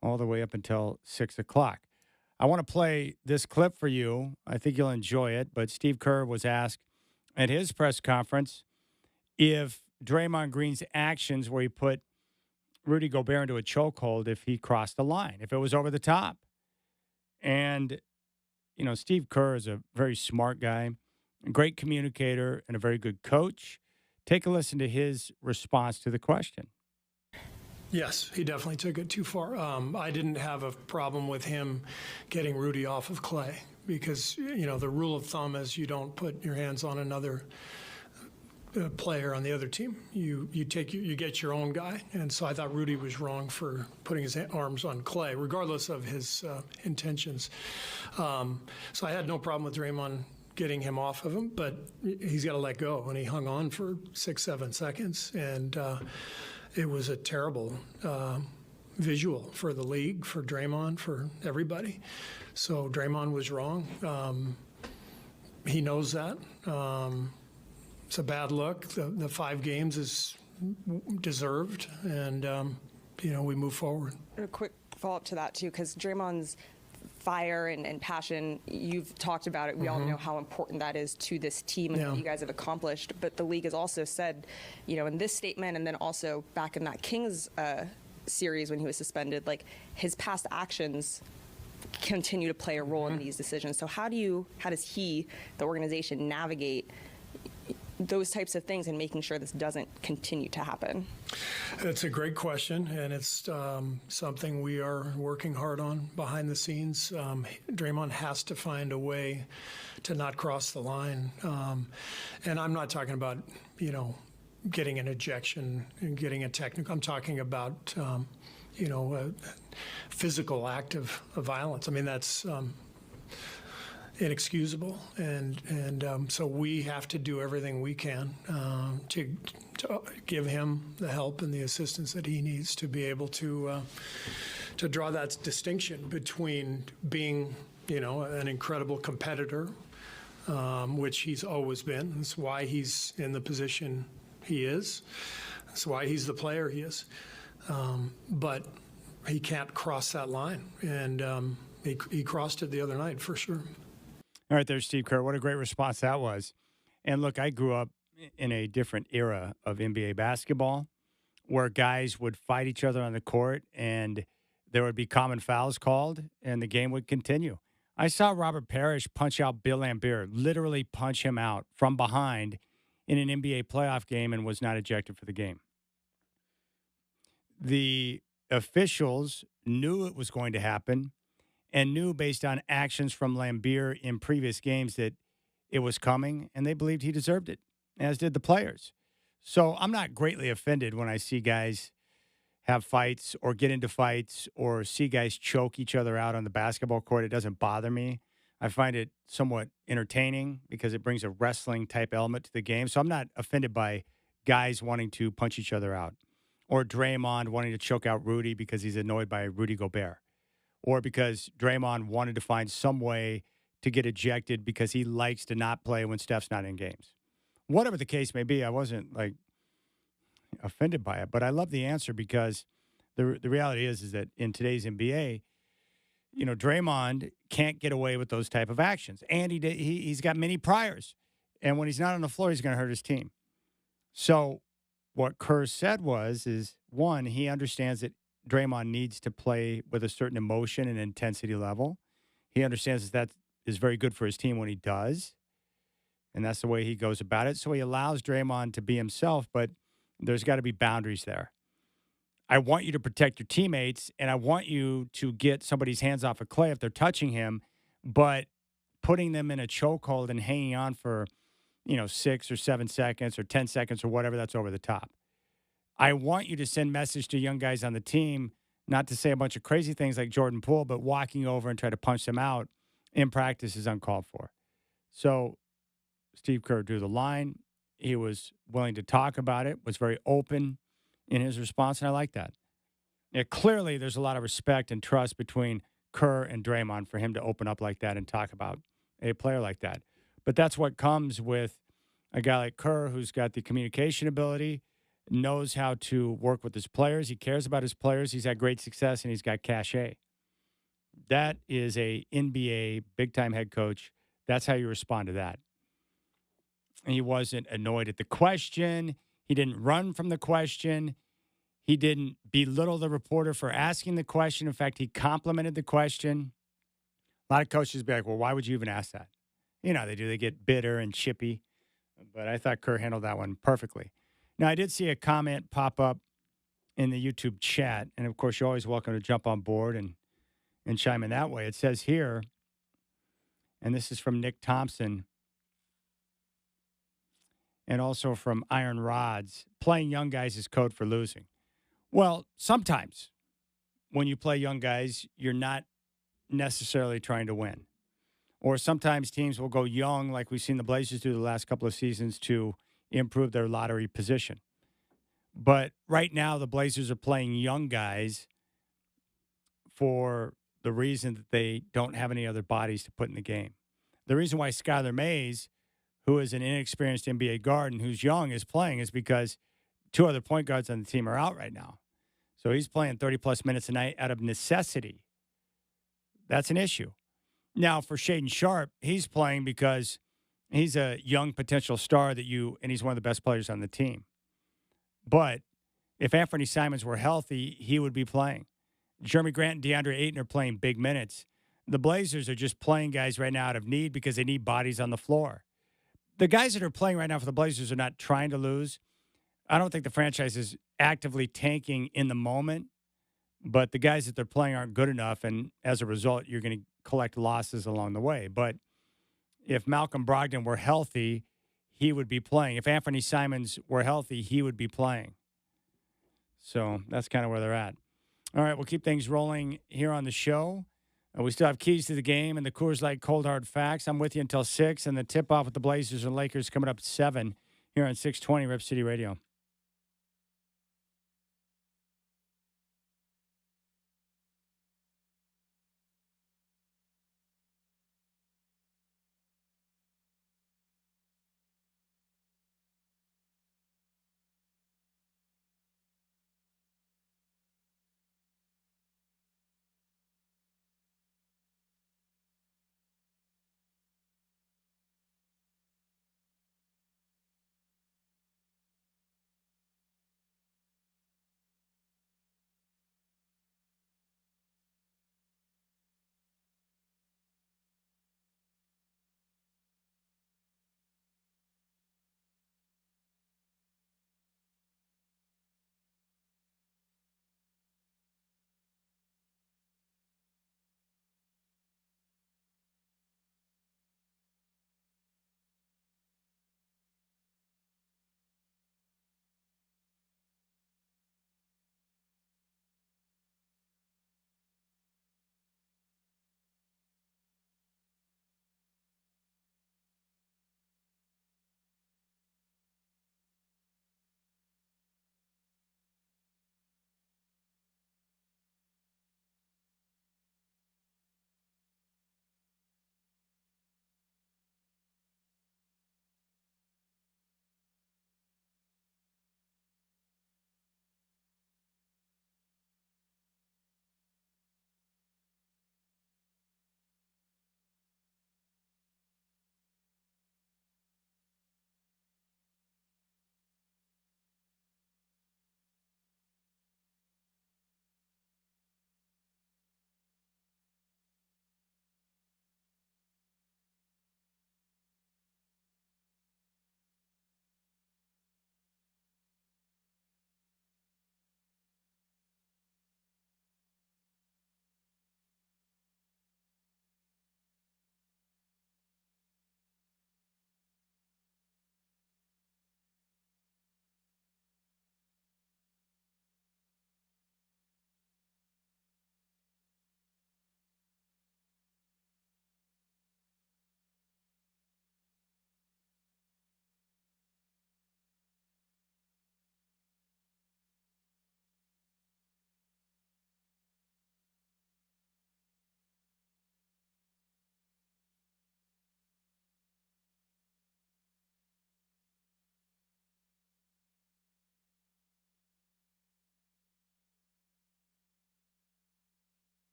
all the way up until 6 o'clock. I want to play this clip for you. I think you'll enjoy it. But Steve Kerr was asked at his press conference if Draymond Green's actions where he put Rudy Gobert into a chokehold, if he crossed the line, if it was over the top. And, Steve Kerr is a very smart guy, a great communicator, and a very good coach. Take a listen to his response to the question. Yes, he definitely took it too far. I didn't have a problem with him getting Rudy off of Clay because, the rule of thumb is you don't put your hands on another player on the other team. You get your own guy, and so I thought Rudy was wrong for putting his arms on Clay, regardless of his intentions. So I had no problem with Draymond getting him off of him, but he's got to let go, and he hung on for 6-7 seconds, and it was a terrible visual for the league, for Draymond, for everybody. So Draymond was wrong. He knows that. It's a bad look. The 5 games is deserved, and we move forward. A quick follow-up to that, too, because Draymond's fire and passion, you've talked about it. We all know how important that is to this team and what you guys have accomplished. But the league has also said, in this statement and then also back in that Kings series when he was suspended, like his past actions continue to play a role in these decisions. So how does he, the organization, navigate those types of things and making sure this doesn't continue to happen? It's a great question, and it's something we are working hard on behind the scenes. Draymond has to find a way to not cross the line. And I'm not talking about, getting an ejection and getting a technical. I'm talking about, a physical act of violence. I mean, that's inexcusable, and so we have to do everything we can to give him the help and the assistance that he needs to be able to draw that distinction between being, an incredible competitor, which he's always been. That's why he's in the position he is. That's why he's the player he is. But he can't cross that line, and he crossed it the other night for sure. All right, there's Steve Kerr. What a great response that was. And look, I grew up in a different era of NBA basketball where guys would fight each other on the court and there would be common fouls called and the game would continue. I saw Robert Parrish punch out Bill Laimbeer, literally punch him out from behind in an NBA playoff game and was not ejected for the game. The officials knew it was going to happen and knew based on actions from Laimbeer in previous games that it was coming, and they believed he deserved it, as did the players. So I'm not greatly offended when I see guys have fights or get into fights or see guys choke each other out on the basketball court. It doesn't bother me. I find it somewhat entertaining because it brings a wrestling type element to the game. So I'm not offended by guys wanting to punch each other out, or Draymond wanting to choke out Rudy because he's annoyed by Rudy Gobert, or because Draymond wanted to find some way to get ejected because he likes to not play when Steph's not in games. Whatever the case may be, I wasn't like offended by it, but I love the answer because the reality is that in today's NBA, Draymond can't get away with those type of actions, and he's got many priors, and when he's not on the floor, he's going to hurt his team. So what Kerr said is one, he understands that Draymond needs to play with a certain emotion and intensity level. He understands that is very good for his team when he does, and that's the way he goes about it. So he allows Draymond to be himself, but there's got to be boundaries there. I want you to protect your teammates, and I want you to get somebody's hands off of Clay if they're touching him, but putting them in a chokehold and hanging on for, 6 or 7 seconds or 10 seconds or whatever, that's over the top. I want you to send message to young guys on the team, not to say a bunch of crazy things like Jordan Poole, but walking over and try to punch them out in practice is uncalled for. So Steve Kerr drew the line. He was willing to talk about it, was very open in his response, and I like that. Yeah, clearly there's a lot of respect and trust between Kerr and Draymond for him to open up like that and talk about a player like that. But that's what comes with a guy like Kerr who's got the communication ability, knows how to work with his players. He cares about his players. He's had great success, and he's got cachet. That is a NBA big-time head coach. That's how you respond to that. And he wasn't annoyed at the question. He didn't run from the question. He didn't belittle the reporter for asking the question. In fact, he complimented the question. A lot of coaches be like, well, why would you even ask that? You know, they do. They get bitter and chippy. But I thought Kerr handled that one perfectly. Now, I did see a comment pop up in the YouTube chat. And of course, you're always welcome to jump on board and chime in that way. It says here, and this is from Nick Thompson and also from Iron Rods, playing young guys is code for losing. Well, sometimes when you play young guys, you're not necessarily trying to win. Or sometimes teams will go young, like we've seen the Blazers do the last couple of seasons, to improve their lottery position. But right now, the Blazers are playing young guys for the reason that they don't have any other bodies to put in the game. The reason why Skylar Mays, who is an inexperienced NBA guard and who's young, is playing is because two other point guards on the team are out right now. So he's playing 30-plus minutes a night out of necessity. That's an issue. Now, for Shaedon Sharpe, he's playing because he's a young potential star and he's one of the best players on the team. But if Anthony Simons were healthy, he would be playing. Jeremy Grant and DeAndre Ayton are playing big minutes. The Blazers are just playing guys right now out of need because they need bodies on the floor. The guys that are playing right now for the Blazers are not trying to lose. I don't think the franchise is actively tanking in the moment, but the guys that they're playing aren't good enough, and as a result, you're going to collect losses along the way. But if Malcolm Brogdon were healthy, he would be playing. If Anthony Simons were healthy, he would be playing. So that's kind of where they're at. All right, we'll keep things rolling here on the show. We still have keys to the game and the Coors Light Cold Hard Facts. I'm with you until 6, and the tip-off with the Blazers and Lakers coming up at 7 here on 620 Rip City Radio.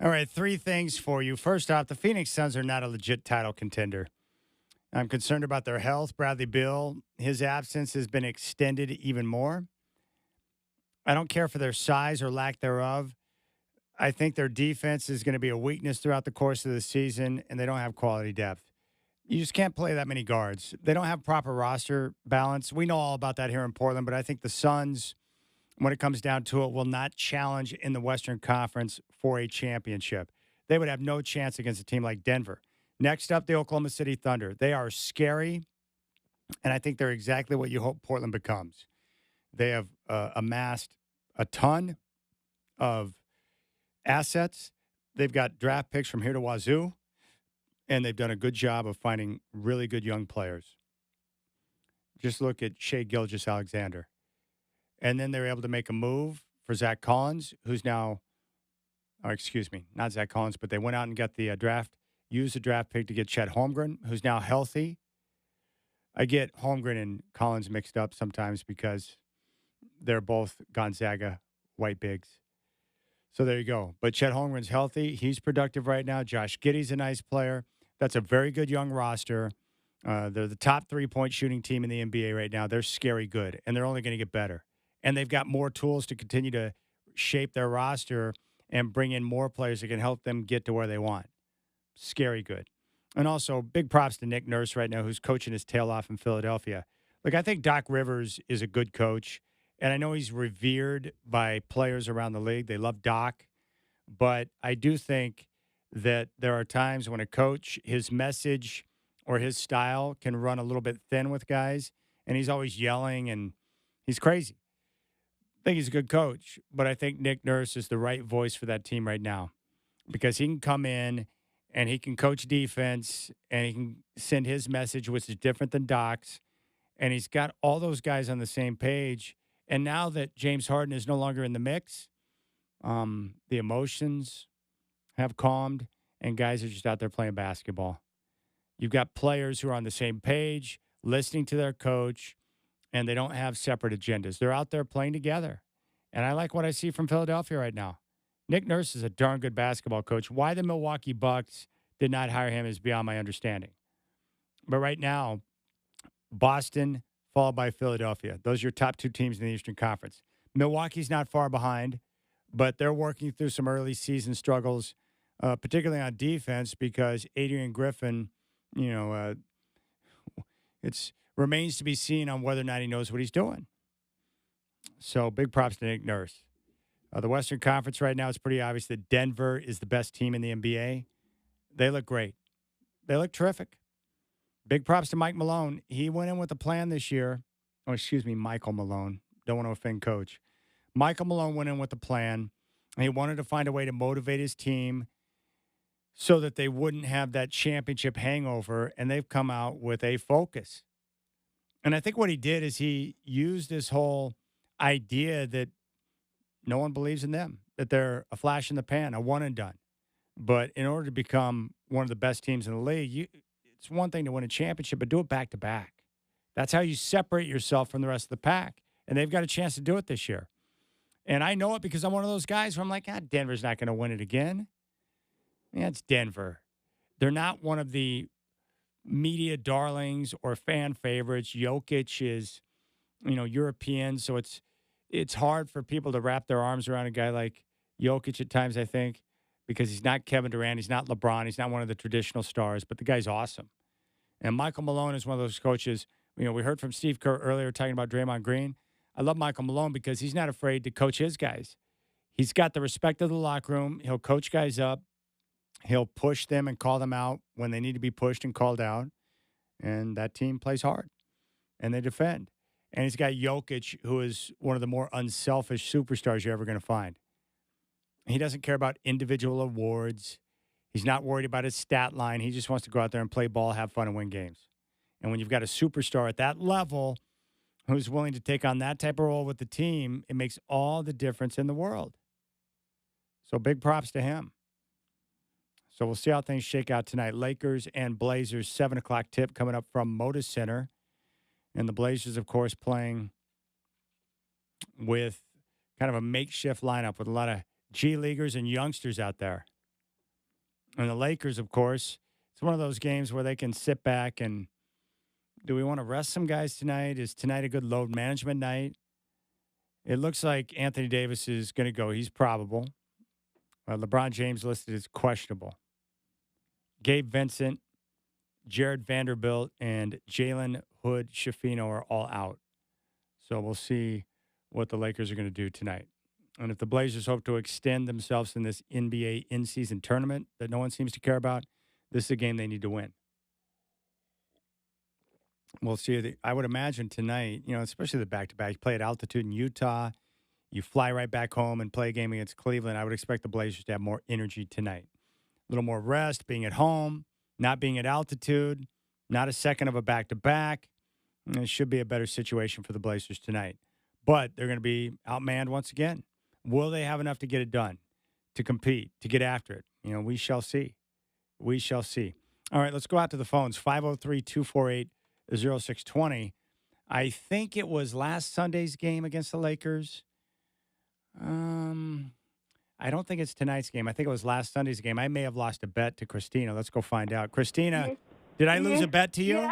All right, three things for you. First off, the Phoenix Suns are not a legit title contender. I'm concerned about their health. Bradley Beal, his absence has been extended even more. I don't care for their size or lack thereof. I think their defense is going to be a weakness throughout the course of the season, and they don't have quality depth. You just can't play that many guards. They don't have proper roster balance. We know all about that here in Portland, but I think the Suns, when it comes down to it, will not challenge in the Western Conference for a championship. They would have no chance against a team like Denver. Next up, the Oklahoma City Thunder. They are scary, and I think they're exactly what you hope Portland becomes. They have amassed a ton of assets. They've got draft picks from here to wazoo, and they've done a good job of finding really good young players. Just look at Shea Gilgeous-Alexander. And then they were able to make a move for Zach Collins, who's now, or excuse me, not Zach Collins, but they went out and got the used the draft pick to get Chet Holmgren, who's now healthy. I get Holmgren and Collins mixed up sometimes because they're both Gonzaga white bigs. So there you go. But Chet Holmgren's healthy. He's productive right now. Josh Giddey's a nice player. That's a very good young roster. They're the top three-point shooting team in the NBA right now. They're scary good, and they're only going to get better. And they've got more tools to continue to shape their roster and bring in more players that can help them get to where they want. Scary good. And also, big props to Nick Nurse right now, who's coaching his tail off in Philadelphia. Look, I think Doc Rivers is a good coach, and I know he's revered by players around the league. They love Doc, but I do think that there are times when a coach, his message or his style can run a little bit thin with guys, and he's always yelling, and he's crazy. I think he's a good coach, but I think Nick Nurse is the right voice for that team right now because he can come in and he can coach defense and he can send his message, which is different than Doc's, and he's got all those guys on the same page. And now that James Harden is no longer in the mix, the emotions have calmed, and guys are just out there playing basketball. You've got players who are on the same page, listening to their coach, and they don't have separate agendas. They're out there playing together. And I like what I see from Philadelphia right now. Nick Nurse is a darn good basketball coach. Why the Milwaukee Bucks did not hire him is beyond my understanding. But right now, Boston followed by Philadelphia. Those are your top two teams in the Eastern Conference. Milwaukee's not far behind, but they're working through some early season struggles, particularly on defense because Adrian Griffin, it's remains to be seen on whether or not he knows what he's doing. So big props to Nick Nurse. The Western Conference right now, it's pretty obvious that Denver is the best team in the NBA. They look great. They look terrific. Big props to Mike Malone. He went in with a plan this year. Oh, excuse me, Michael Malone. Don't want to offend Coach. Michael Malone went in with a plan. And he wanted to find a way to motivate his team so that they wouldn't have that championship hangover, and they've come out with a focus. And I think what he did is he used this whole idea that no one believes in them, that they're a flash in the pan, a one and done. But in order to become one of the best teams in the league, it's one thing to win a championship, but do it back to back. That's how you separate yourself from the rest of the pack. And they've got a chance to do it this year. And I know it because I'm one of those guys where I'm like, Denver's not going to win it again. Yeah, it's Denver. They're not one of the media darlings or fan favorites. Jokic is, European, so it's hard for people to wrap their arms around a guy like Jokic at times, I think, because he's not Kevin Durant, he's not LeBron, he's not one of the traditional stars, but the guy's awesome. And Michael Malone is one of those coaches. We heard from Steve Kerr earlier talking about Draymond Green. I love Michael Malone because he's not afraid to coach his guys. He's got the respect of the locker room. He'll coach guys up. He'll push them and call them out when they need to be pushed and called out. And that team plays hard. And they defend. And he's got Jokic, who is one of the more unselfish superstars you're ever going to find. He doesn't care about individual awards. He's not worried about his stat line. He just wants to go out there and play ball, have fun, and win games. And when you've got a superstar at that level who's willing to take on that type of role with the team, it makes all the difference in the world. So big props to him. So we'll see how things shake out tonight. Lakers and Blazers, 7 o'clock tip coming up from Moda Center. And the Blazers, of course, playing with kind of a makeshift lineup with a lot of G Leaguers and youngsters out there. And the Lakers, of course, it's one of those games where they can sit back and do we want to rest some guys tonight? Is tonight a good load management night? It looks like Anthony Davis is going to go. He's probable. LeBron James listed as questionable. Gabe Vincent, Jared Vanderbilt, and Jalen Hood Shafino are all out. So we'll see what the Lakers are going to do tonight. And if the Blazers hope to extend themselves in this NBA in-season tournament that no one seems to care about, this is a game they need to win. We'll see. I would imagine tonight, especially the back-to-back, you play at altitude in Utah, you fly right back home and play a game against Cleveland. I would expect the Blazers to have more energy tonight. A little more rest, being at home, not being at altitude, not a second of a back-to-back. It should be a better situation for the Blazers tonight. But they're going to be outmanned once again. Will they have enough to get it done, to compete, to get after it? We shall see. We shall see. All right, let's go out to the phones. 503-248-0620. I think it was last Sunday's game against the Lakers. I don't think it's tonight's game. I think it was last Sunday's game. I may have lost a bet to Christina. Let's go find out. Christina, did I lose a bet to you?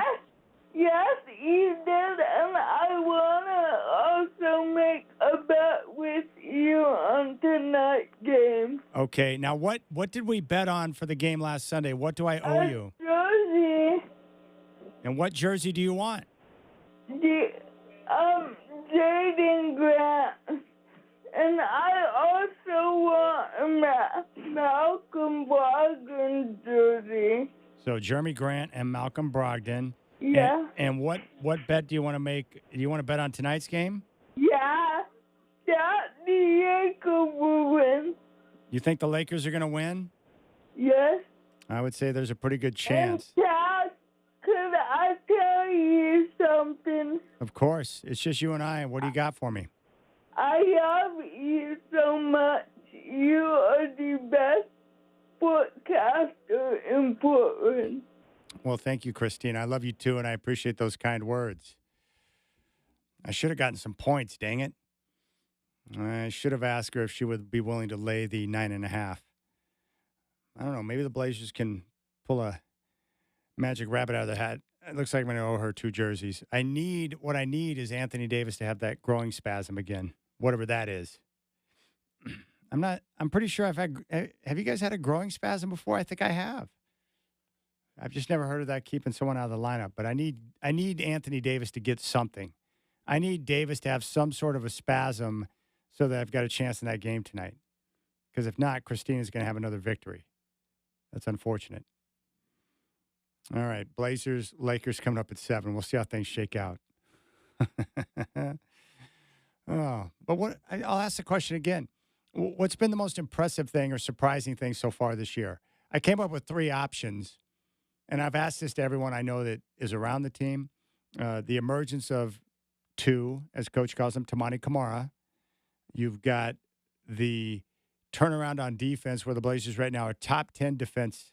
Yes, you did, and I want to also make a bet with you on tonight's game. Okay, now what did we bet on for the game last Sunday? What do I owe you? Jersey. And what jersey do you want? Jaden Grant. And I also want a Malcolm Brogdon jersey. So Jeremy Grant and Malcolm Brogdon. Yeah. And what bet do you want to make? Do you want to bet on tonight's game? Yeah. That the Lakers will win. You think the Lakers are going to win? Yes. I would say there's a pretty good chance. And Dad, could I tell you something? Of course. It's just you and I. What do you got for me? I love you so much. You are the best podcaster in Portland. Well, thank you, Christine. I love you too, and I appreciate those kind words. I should have gotten some points, dang it. I should have asked her if she would be willing to lay the 9.5. I don't know. Maybe the Blazers can pull a magic rabbit out of the hat. It looks like I'm going to owe her 2 jerseys. What I need is Anthony Davis to have that growing spasm again, whatever that is. I'm pretty sure have you guys had a growing spasm before? I think I have. I've just never heard of that keeping someone out of the lineup, but I need Anthony Davis to get something. I need Davis to have some sort of a spasm so that I've got a chance in that game tonight. Because if not, Christina's going to have another victory. That's unfortunate. All right, Blazers, Lakers coming up at 7. We'll see how things shake out. But I'll ask the question again. What's been the most impressive thing or surprising thing so far this year? I came up with 3 options, and I've asked this to everyone I know that is around the team. The emergence of 2, as Coach calls them, Tamani Kamara. You've got the turnaround on defense where the Blazers right now are top 10 defense,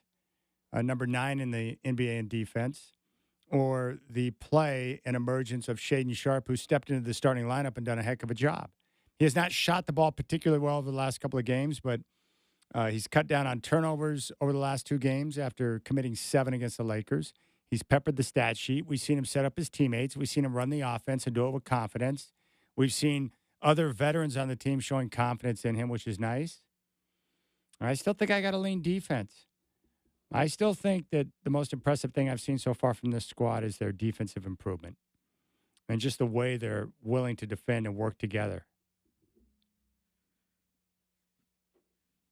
number 9 in the NBA in defense, or the play and emergence of Shaedon Sharpe, who stepped into the starting lineup and done a heck of a job. He has not shot the ball particularly well over the last couple of games, but he's cut down on turnovers over the last 2 games after committing 7 against the Lakers. He's peppered the stat sheet. We've seen him set up his teammates. We've seen him run the offense and do it with confidence. We've seen other veterans on the team showing confidence in him, which is nice. I still think I got to lean defense. I still think that the most impressive thing I've seen so far from this squad is their defensive improvement and just the way they're willing to defend and work together.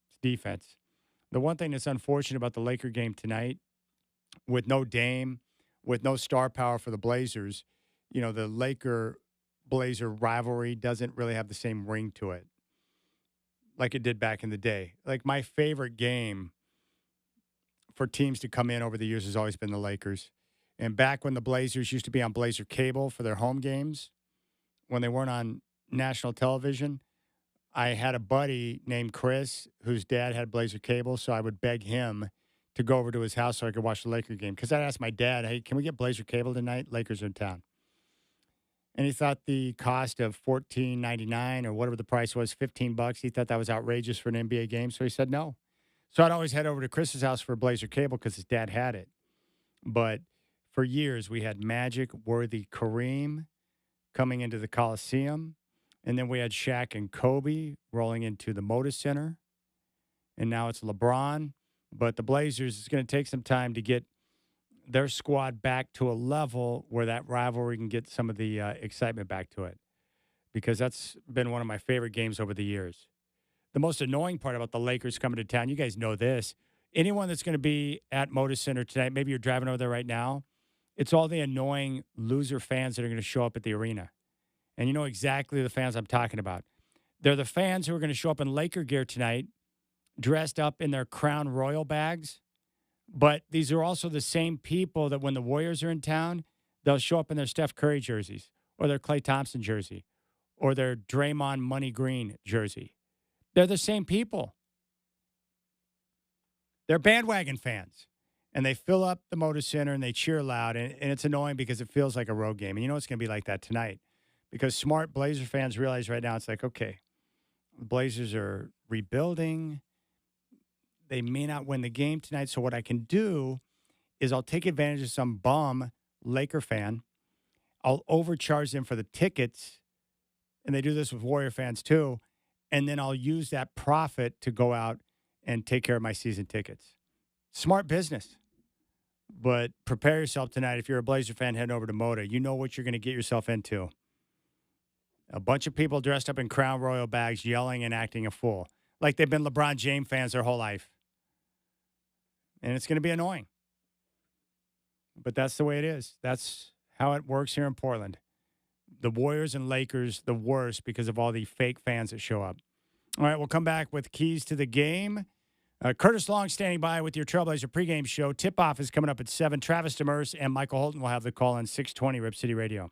It's defense. The one thing that's unfortunate about the Laker game tonight, with no Dame, with no star power for the Blazers, the Laker-Blazer rivalry doesn't really have the same ring to it like it did back in the day. Like, my favorite game for teams to come in over the years has always been the Lakers. And back when the Blazers used to be on Blazer Cable for their home games, when they weren't on national television, I had a buddy named Chris whose dad had Blazer Cable, so I would beg him to go over to his house so I could watch the Laker game. Because I'd ask my dad, hey, can we get Blazer Cable tonight? Lakers are in town. And he thought the cost of $14.99 or whatever the price was, $15, he thought that was outrageous for an NBA game, so he said no. So I'd always head over to Chris's house for Blazer cable because his dad had it. But for years, we had Magic, Worthy, Kareem coming into the Coliseum. And then we had Shaq and Kobe rolling into the Moda Center. And now it's LeBron. But the Blazers, it's going to take some time to get their squad back to a level where that rivalry can get some of the excitement back to it. Because that's been one of my favorite games over the years. The most annoying part about the Lakers coming to town, you guys know this. Anyone that's going to be at Moda Center tonight, maybe you're driving over there right now, it's all the annoying loser fans that are going to show up at the arena. And you know exactly the fans I'm talking about. They're the fans who are going to show up in Laker gear tonight, dressed up in their Crown Royal bags. But these are also the same people that when the Warriors are in town, they'll show up in their Steph Curry jerseys or their Klay Thompson jersey or their Draymond Money Green jersey. They're the same people. They're bandwagon fans. And they fill up the Moda Center and they cheer loud. And it's annoying because it feels like a road game. And you know it's going to be like that tonight because smart Blazer fans realize right now it's like, okay, the Blazers are rebuilding. They may not win the game tonight. So what I can do is I'll take advantage of some bum Laker fan. I'll overcharge them for the tickets. And they do this with Warrior fans too. And then I'll use that profit to go out and take care of my season tickets. Smart business. But prepare yourself tonight. If you're a Blazer fan heading over to Moda, you know what you're going to get yourself into. A bunch of people dressed up in Crown Royal bags yelling and acting a fool. Like they've been LeBron James fans their whole life. And it's going to be annoying. But that's the way it is. That's how it works here in Portland. The Warriors and Lakers, the worst because of all the fake fans that show up. All right, we'll come back with keys to the game. Curtis Long standing by with your Trailblazer pregame show. Tip-off is coming up at 7. Travis Demers and Michael Holton will have the call on 620 Rip City Radio.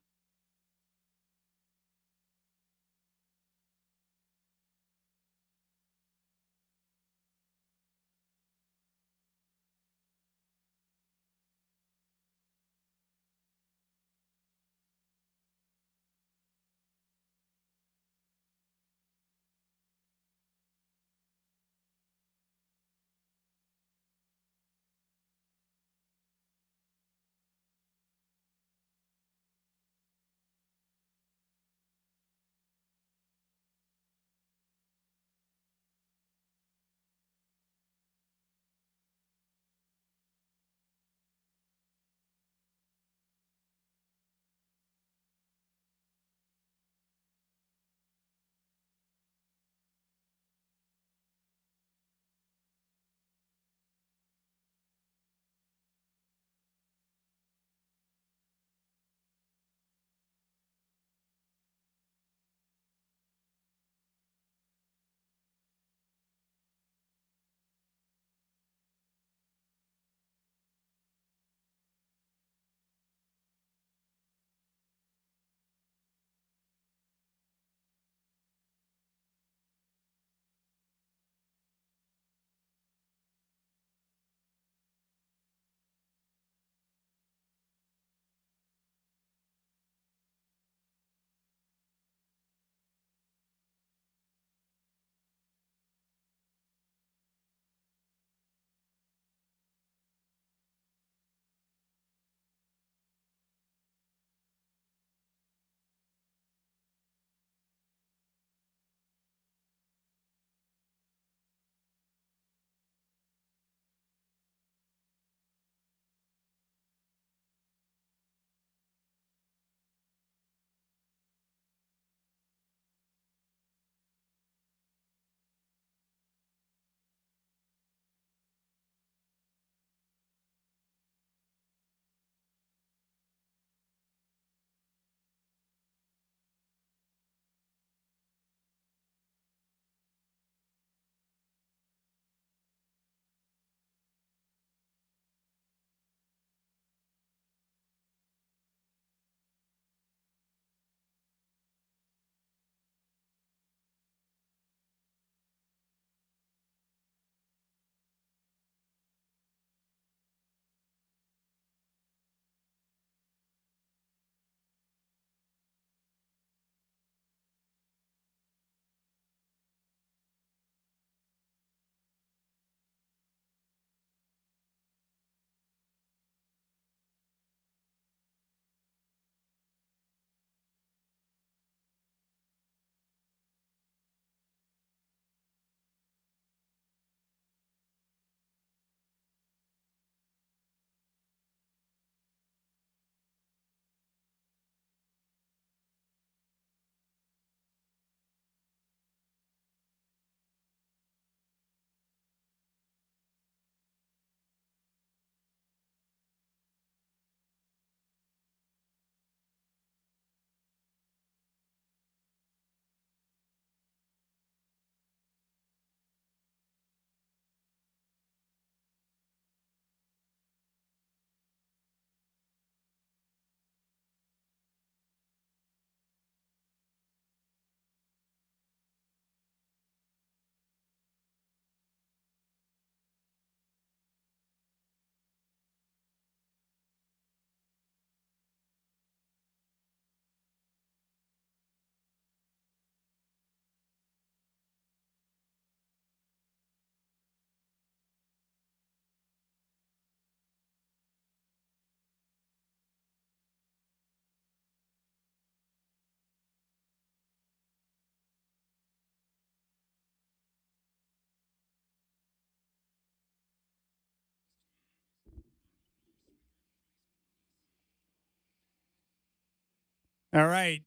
All right.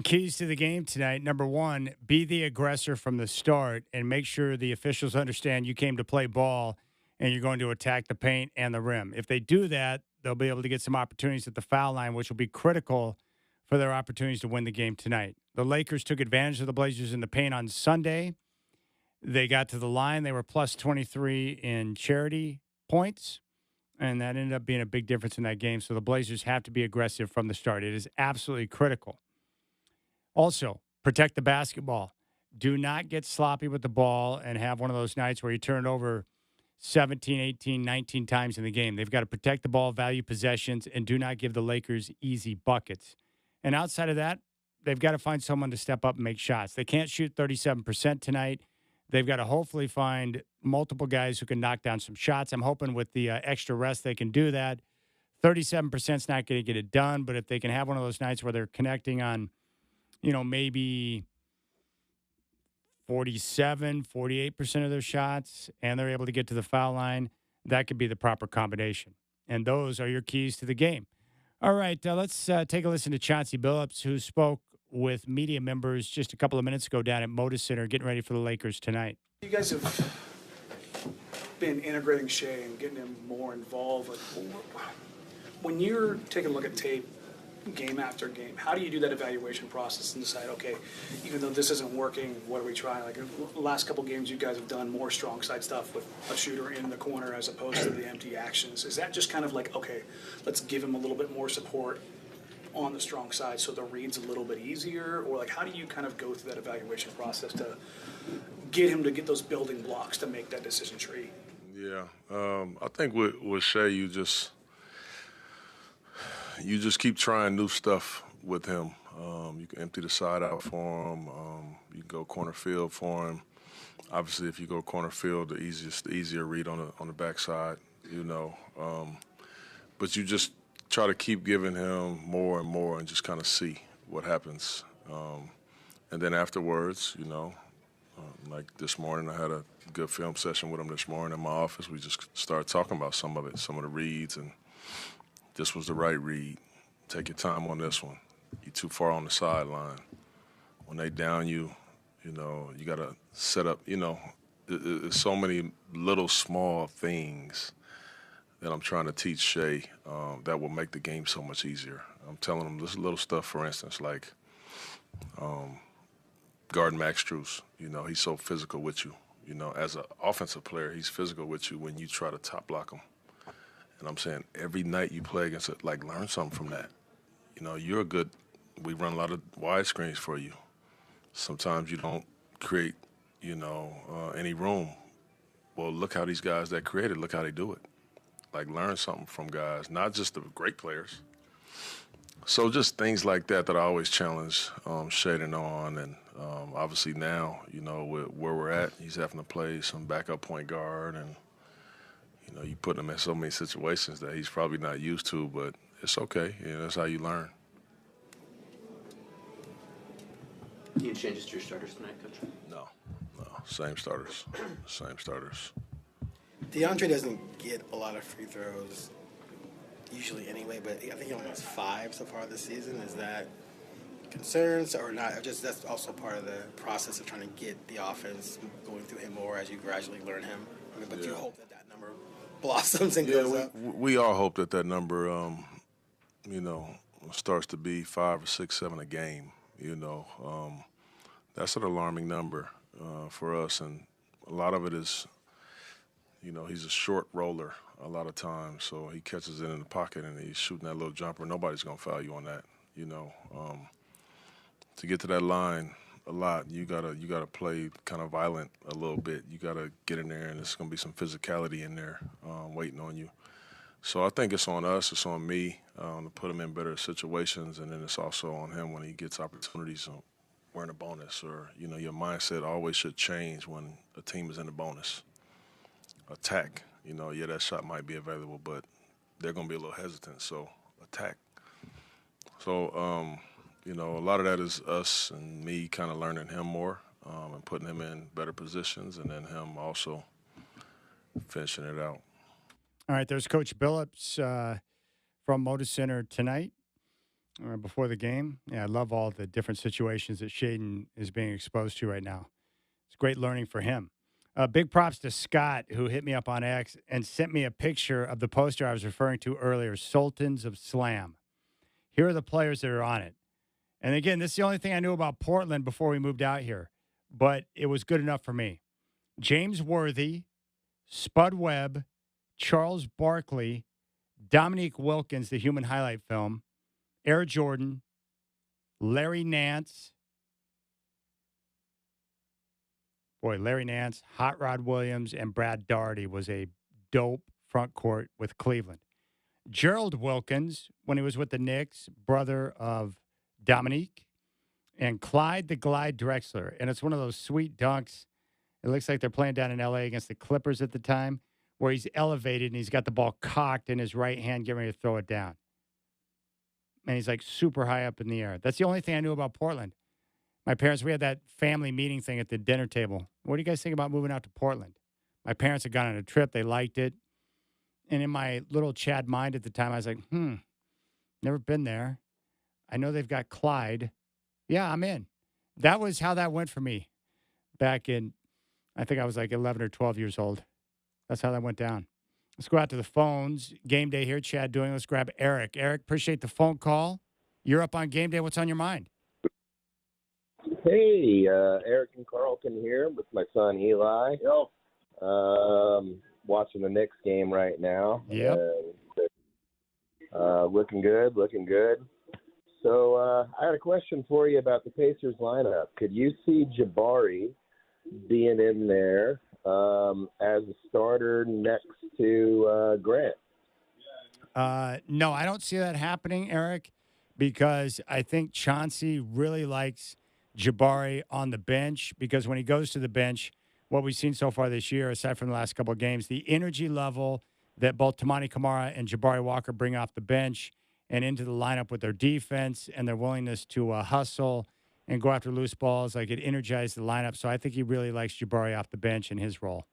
Keys to the game tonight. Number one, be the aggressor from the start and make sure the officials understand you came to play ball and you're going to attack the paint and the rim. If they do that, they'll be able to get some opportunities at the foul line, which will be critical for their opportunities to win the game tonight. The Lakers took advantage of the Blazers in the paint on Sunday. They got to the line. They were plus 23 in charity points, and that ended up being a big difference in that game. So the Blazers have to be aggressive from the start. It is absolutely critical. Also, protect the basketball. Do not get sloppy with the ball and have one of those nights where you turn it over 17, 18, 19 times in the game. They've got to protect the ball, value possessions, and do not give the Lakers easy buckets. And outside of that, they've got to find someone to step up and make shots. They can't shoot 37% tonight. They've got to hopefully find multiple guys who can knock down some shots. I'm hoping with the extra rest they can do that. 37% is not going to get it done, but if they can have one of those nights where they're connecting on, maybe 47, 48% of their shots, and they're able to get to the foul line, that could be the proper combination. And those are your keys to the game. All right, let's take a listen to Chauncey Billups, who spoke with media members just a couple of minutes ago down at Moda Center, getting ready for the Lakers tonight. You guys have been integrating Shea and getting him more involved. Like, when you're taking a look at tape, game after game, how do you do that evaluation process and decide, okay, even though this isn't working, what are we trying? Like, the last couple games, you guys have done more strong side stuff with a shooter in the corner as opposed to the empty actions. Is that just kind of like, okay, let's give him a little bit more support on the strong side so the read's a little bit easier? Or like, how do you kind of go through that evaluation process to get him to get those building blocks to make that decision tree? Yeah, I think with Shea, you just keep trying new stuff with him. You can empty the side out for him. You can go corner field for him. Obviously, if you go corner field, the easier read on the backside, But you just try to keep giving him more and more and just kind of see what happens. And then afterwards, like this morning, I had a good film session with him this morning in my office. We just started talking about some of the reads, and this was the right read. Take your time on this one. You're too far on the sideline. When they down you, you got to set up, there's so many little small things that I'm trying to teach Shea that will make the game so much easier. I'm telling him this little stuff, for instance, like guard Max Strus. He's so physical with you. As an offensive player, he's physical with you when you try to top block him. And I'm saying every night you play against it, like learn something from that. We run a lot of wide screens for you. Sometimes you don't create, any room. Well, look how these guys that created, look how they do it. Like learn something from guys, not just the great players. So just things like that I always challenge Shaden on. And obviously now, with where we're at, he's having to play some backup point guard, and you put him in so many situations that he's probably not used to, but it's okay. That's how you learn. Any changes to your starters tonight, Coach? No, same starters. Same starters. DeAndre doesn't get a lot of free throws usually anyway, but I think he only has 5 so far this season. Is that concerns or not? Just that's also part of the process of trying to get the offense going through him more as you gradually learn him. But you hope that number blossoms and goes up. We all hope that number, starts to be 5 or 6, 7 a game. That's an alarming number for us, and a lot of it is, he's a short roller a lot of times, so he catches it in the pocket and he's shooting that little jumper. Nobody's gonna foul you on that. To get to that line a lot, you gotta play kind of violent a little bit. You gotta get in there, and there's gonna be some physicality in there waiting on you. So I think it's on us, it's on me to put him in better situations, and then it's also on him when he gets opportunities to earn a bonus, or your mindset always should change when a team is in a bonus. Attack, that shot might be available, but they're gonna be a little hesitant. So attack. So a lot of that is us and me kind of learning him more and putting him in better positions, and then him also finishing it out. All right, there's Coach Billups from Moda Center tonight. before the game. Yeah, I love all the different situations that Shaden is being exposed to right now. It's great learning for him. Big props to Scott, who hit me up on X and sent me a picture of the poster I was referring to earlier, Sultans of Slam. Here are the players that are on it. And again, this is the only thing I knew about Portland before we moved out here, but it was good enough for me. James Worthy, Spud Webb, Charles Barkley, Dominique Wilkins, the human highlight film, Air Jordan, Larry Nance. Boy, Larry Nance, Hot Rod Williams, and Brad Daugherty was a dope front court with Cleveland. Gerald Wilkins, when he was with the Knicks, brother of Dominique, and Clyde the Glide Drexler. And it's one of those sweet dunks. It looks like they're playing down in L.A. against the Clippers at the time, where he's elevated and he's got the ball cocked in his right hand, getting ready to throw it down. And he's like super high up in the air. That's the only thing I knew about Portland. My parents, we had that family meeting thing at the dinner table. What do you guys think about moving out to Portland? My parents had gone on a trip. They liked it. And in my little Chad mind at the time, I was like, never been there. I know they've got Clyde. Yeah, I'm in. That was how that went for me back in, I think I was like 11 or 12 years old. That's how that went down. Let's go out to the phones. Game day here, Chad doing. Let's grab Eric. Eric, appreciate the phone call. You're up on Game Day. What's on your mind? Hey, Eric and Carlton here with my son Eli. Watching the Knicks game right now. Yep. Looking good, looking good. So I had a question for you about the Pacers lineup. Could you see Jabari being in there as a starter next to Grant? No, I don't see that happening, Eric, because I think Chauncey really likes Jabari on the bench, because when he goes to the bench, what we've seen so far this year, aside from the last couple of games, the energy level that both Tamani Kamara and Jabari Walker bring off the bench and into the lineup with their defense and their willingness to hustle and go after loose balls, like it energized the lineup. So I think he really likes Jabari off the bench in his role.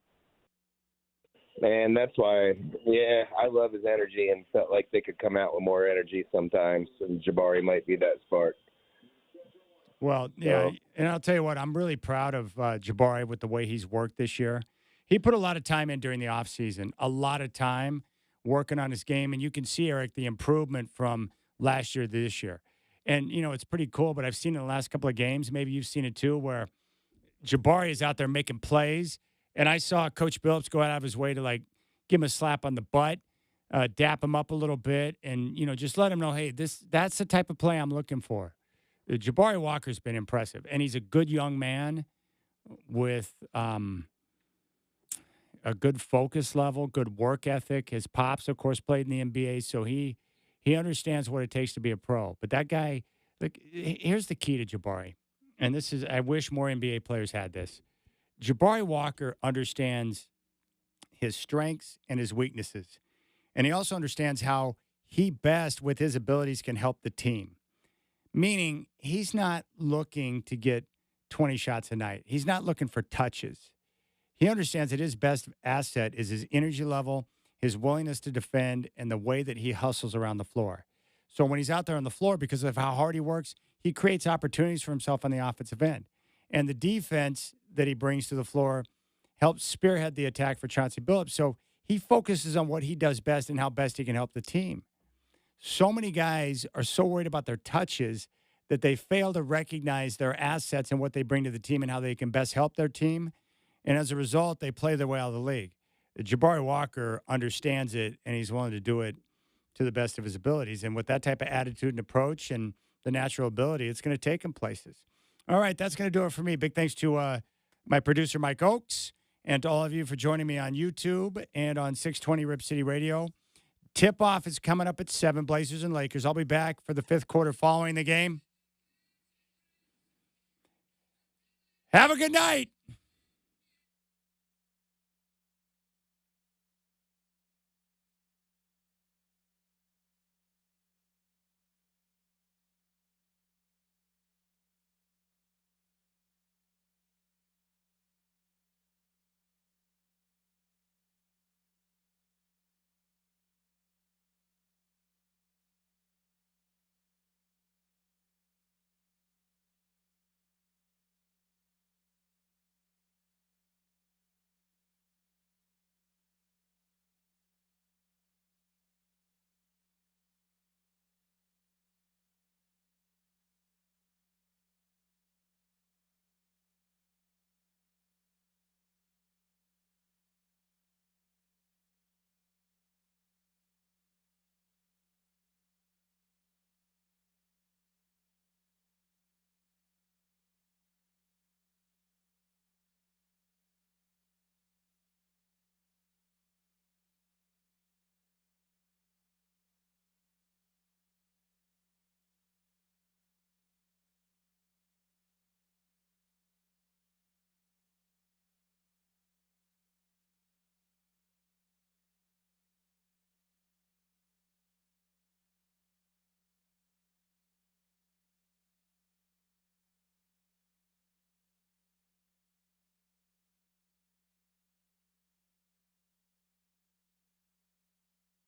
And that's why, I love his energy and felt like they could come out with more energy sometimes, and Jabari might be that spark. Well, yeah, and I'll tell you what, I'm really proud of Jabari with the way he's worked this year. He put a lot of time in during the offseason, a lot of time working on his game, and you can see, Eric, the improvement from last year to this year. And, it's pretty cool, but I've seen it in the last couple of games, maybe you've seen it too, where Jabari is out there making plays, and I saw Coach Billups go out of his way to, like, give him a slap on the butt, dap him up a little bit, and, just let him know, hey, that's the type of play I'm looking for. Jabari Walker's been impressive, and he's a good young man with a good focus level, good work ethic. His pops, of course, played in the NBA, so he understands what it takes to be a pro. But that guy, here's the key to Jabari, and this is, I wish more NBA players had this. Jabari Walker understands his strengths and his weaknesses, and he also understands how he best, with his abilities, can help the team. Meaning, he's not looking to get 20 shots a night. He's not looking for touches. He understands that his best asset is his energy level, his willingness to defend, and the way that he hustles around the floor. So when he's out there on the floor, because of how hard he works, he creates opportunities for himself on the offensive end. And the defense that he brings to the floor helps spearhead the attack for Chauncey Billups. So he focuses on what he does best and how best he can help the team. So many guys are so worried about their touches that they fail to recognize their assets and what they bring to the team and how they can best help their team. And as a result, they play their way out of the league. Jabari Walker understands it, and he's willing to do it to the best of his abilities. And with that type of attitude and approach and the natural ability, it's going to take him places. All right, that's going to do it for me. Big thanks to my producer, Mike Oakes, and to all of you for joining me on YouTube and on 620 Rip City Radio. Tip-off is coming up at 7, Blazers and Lakers. I'll be back for the 5th quarter following the game. Have a good night.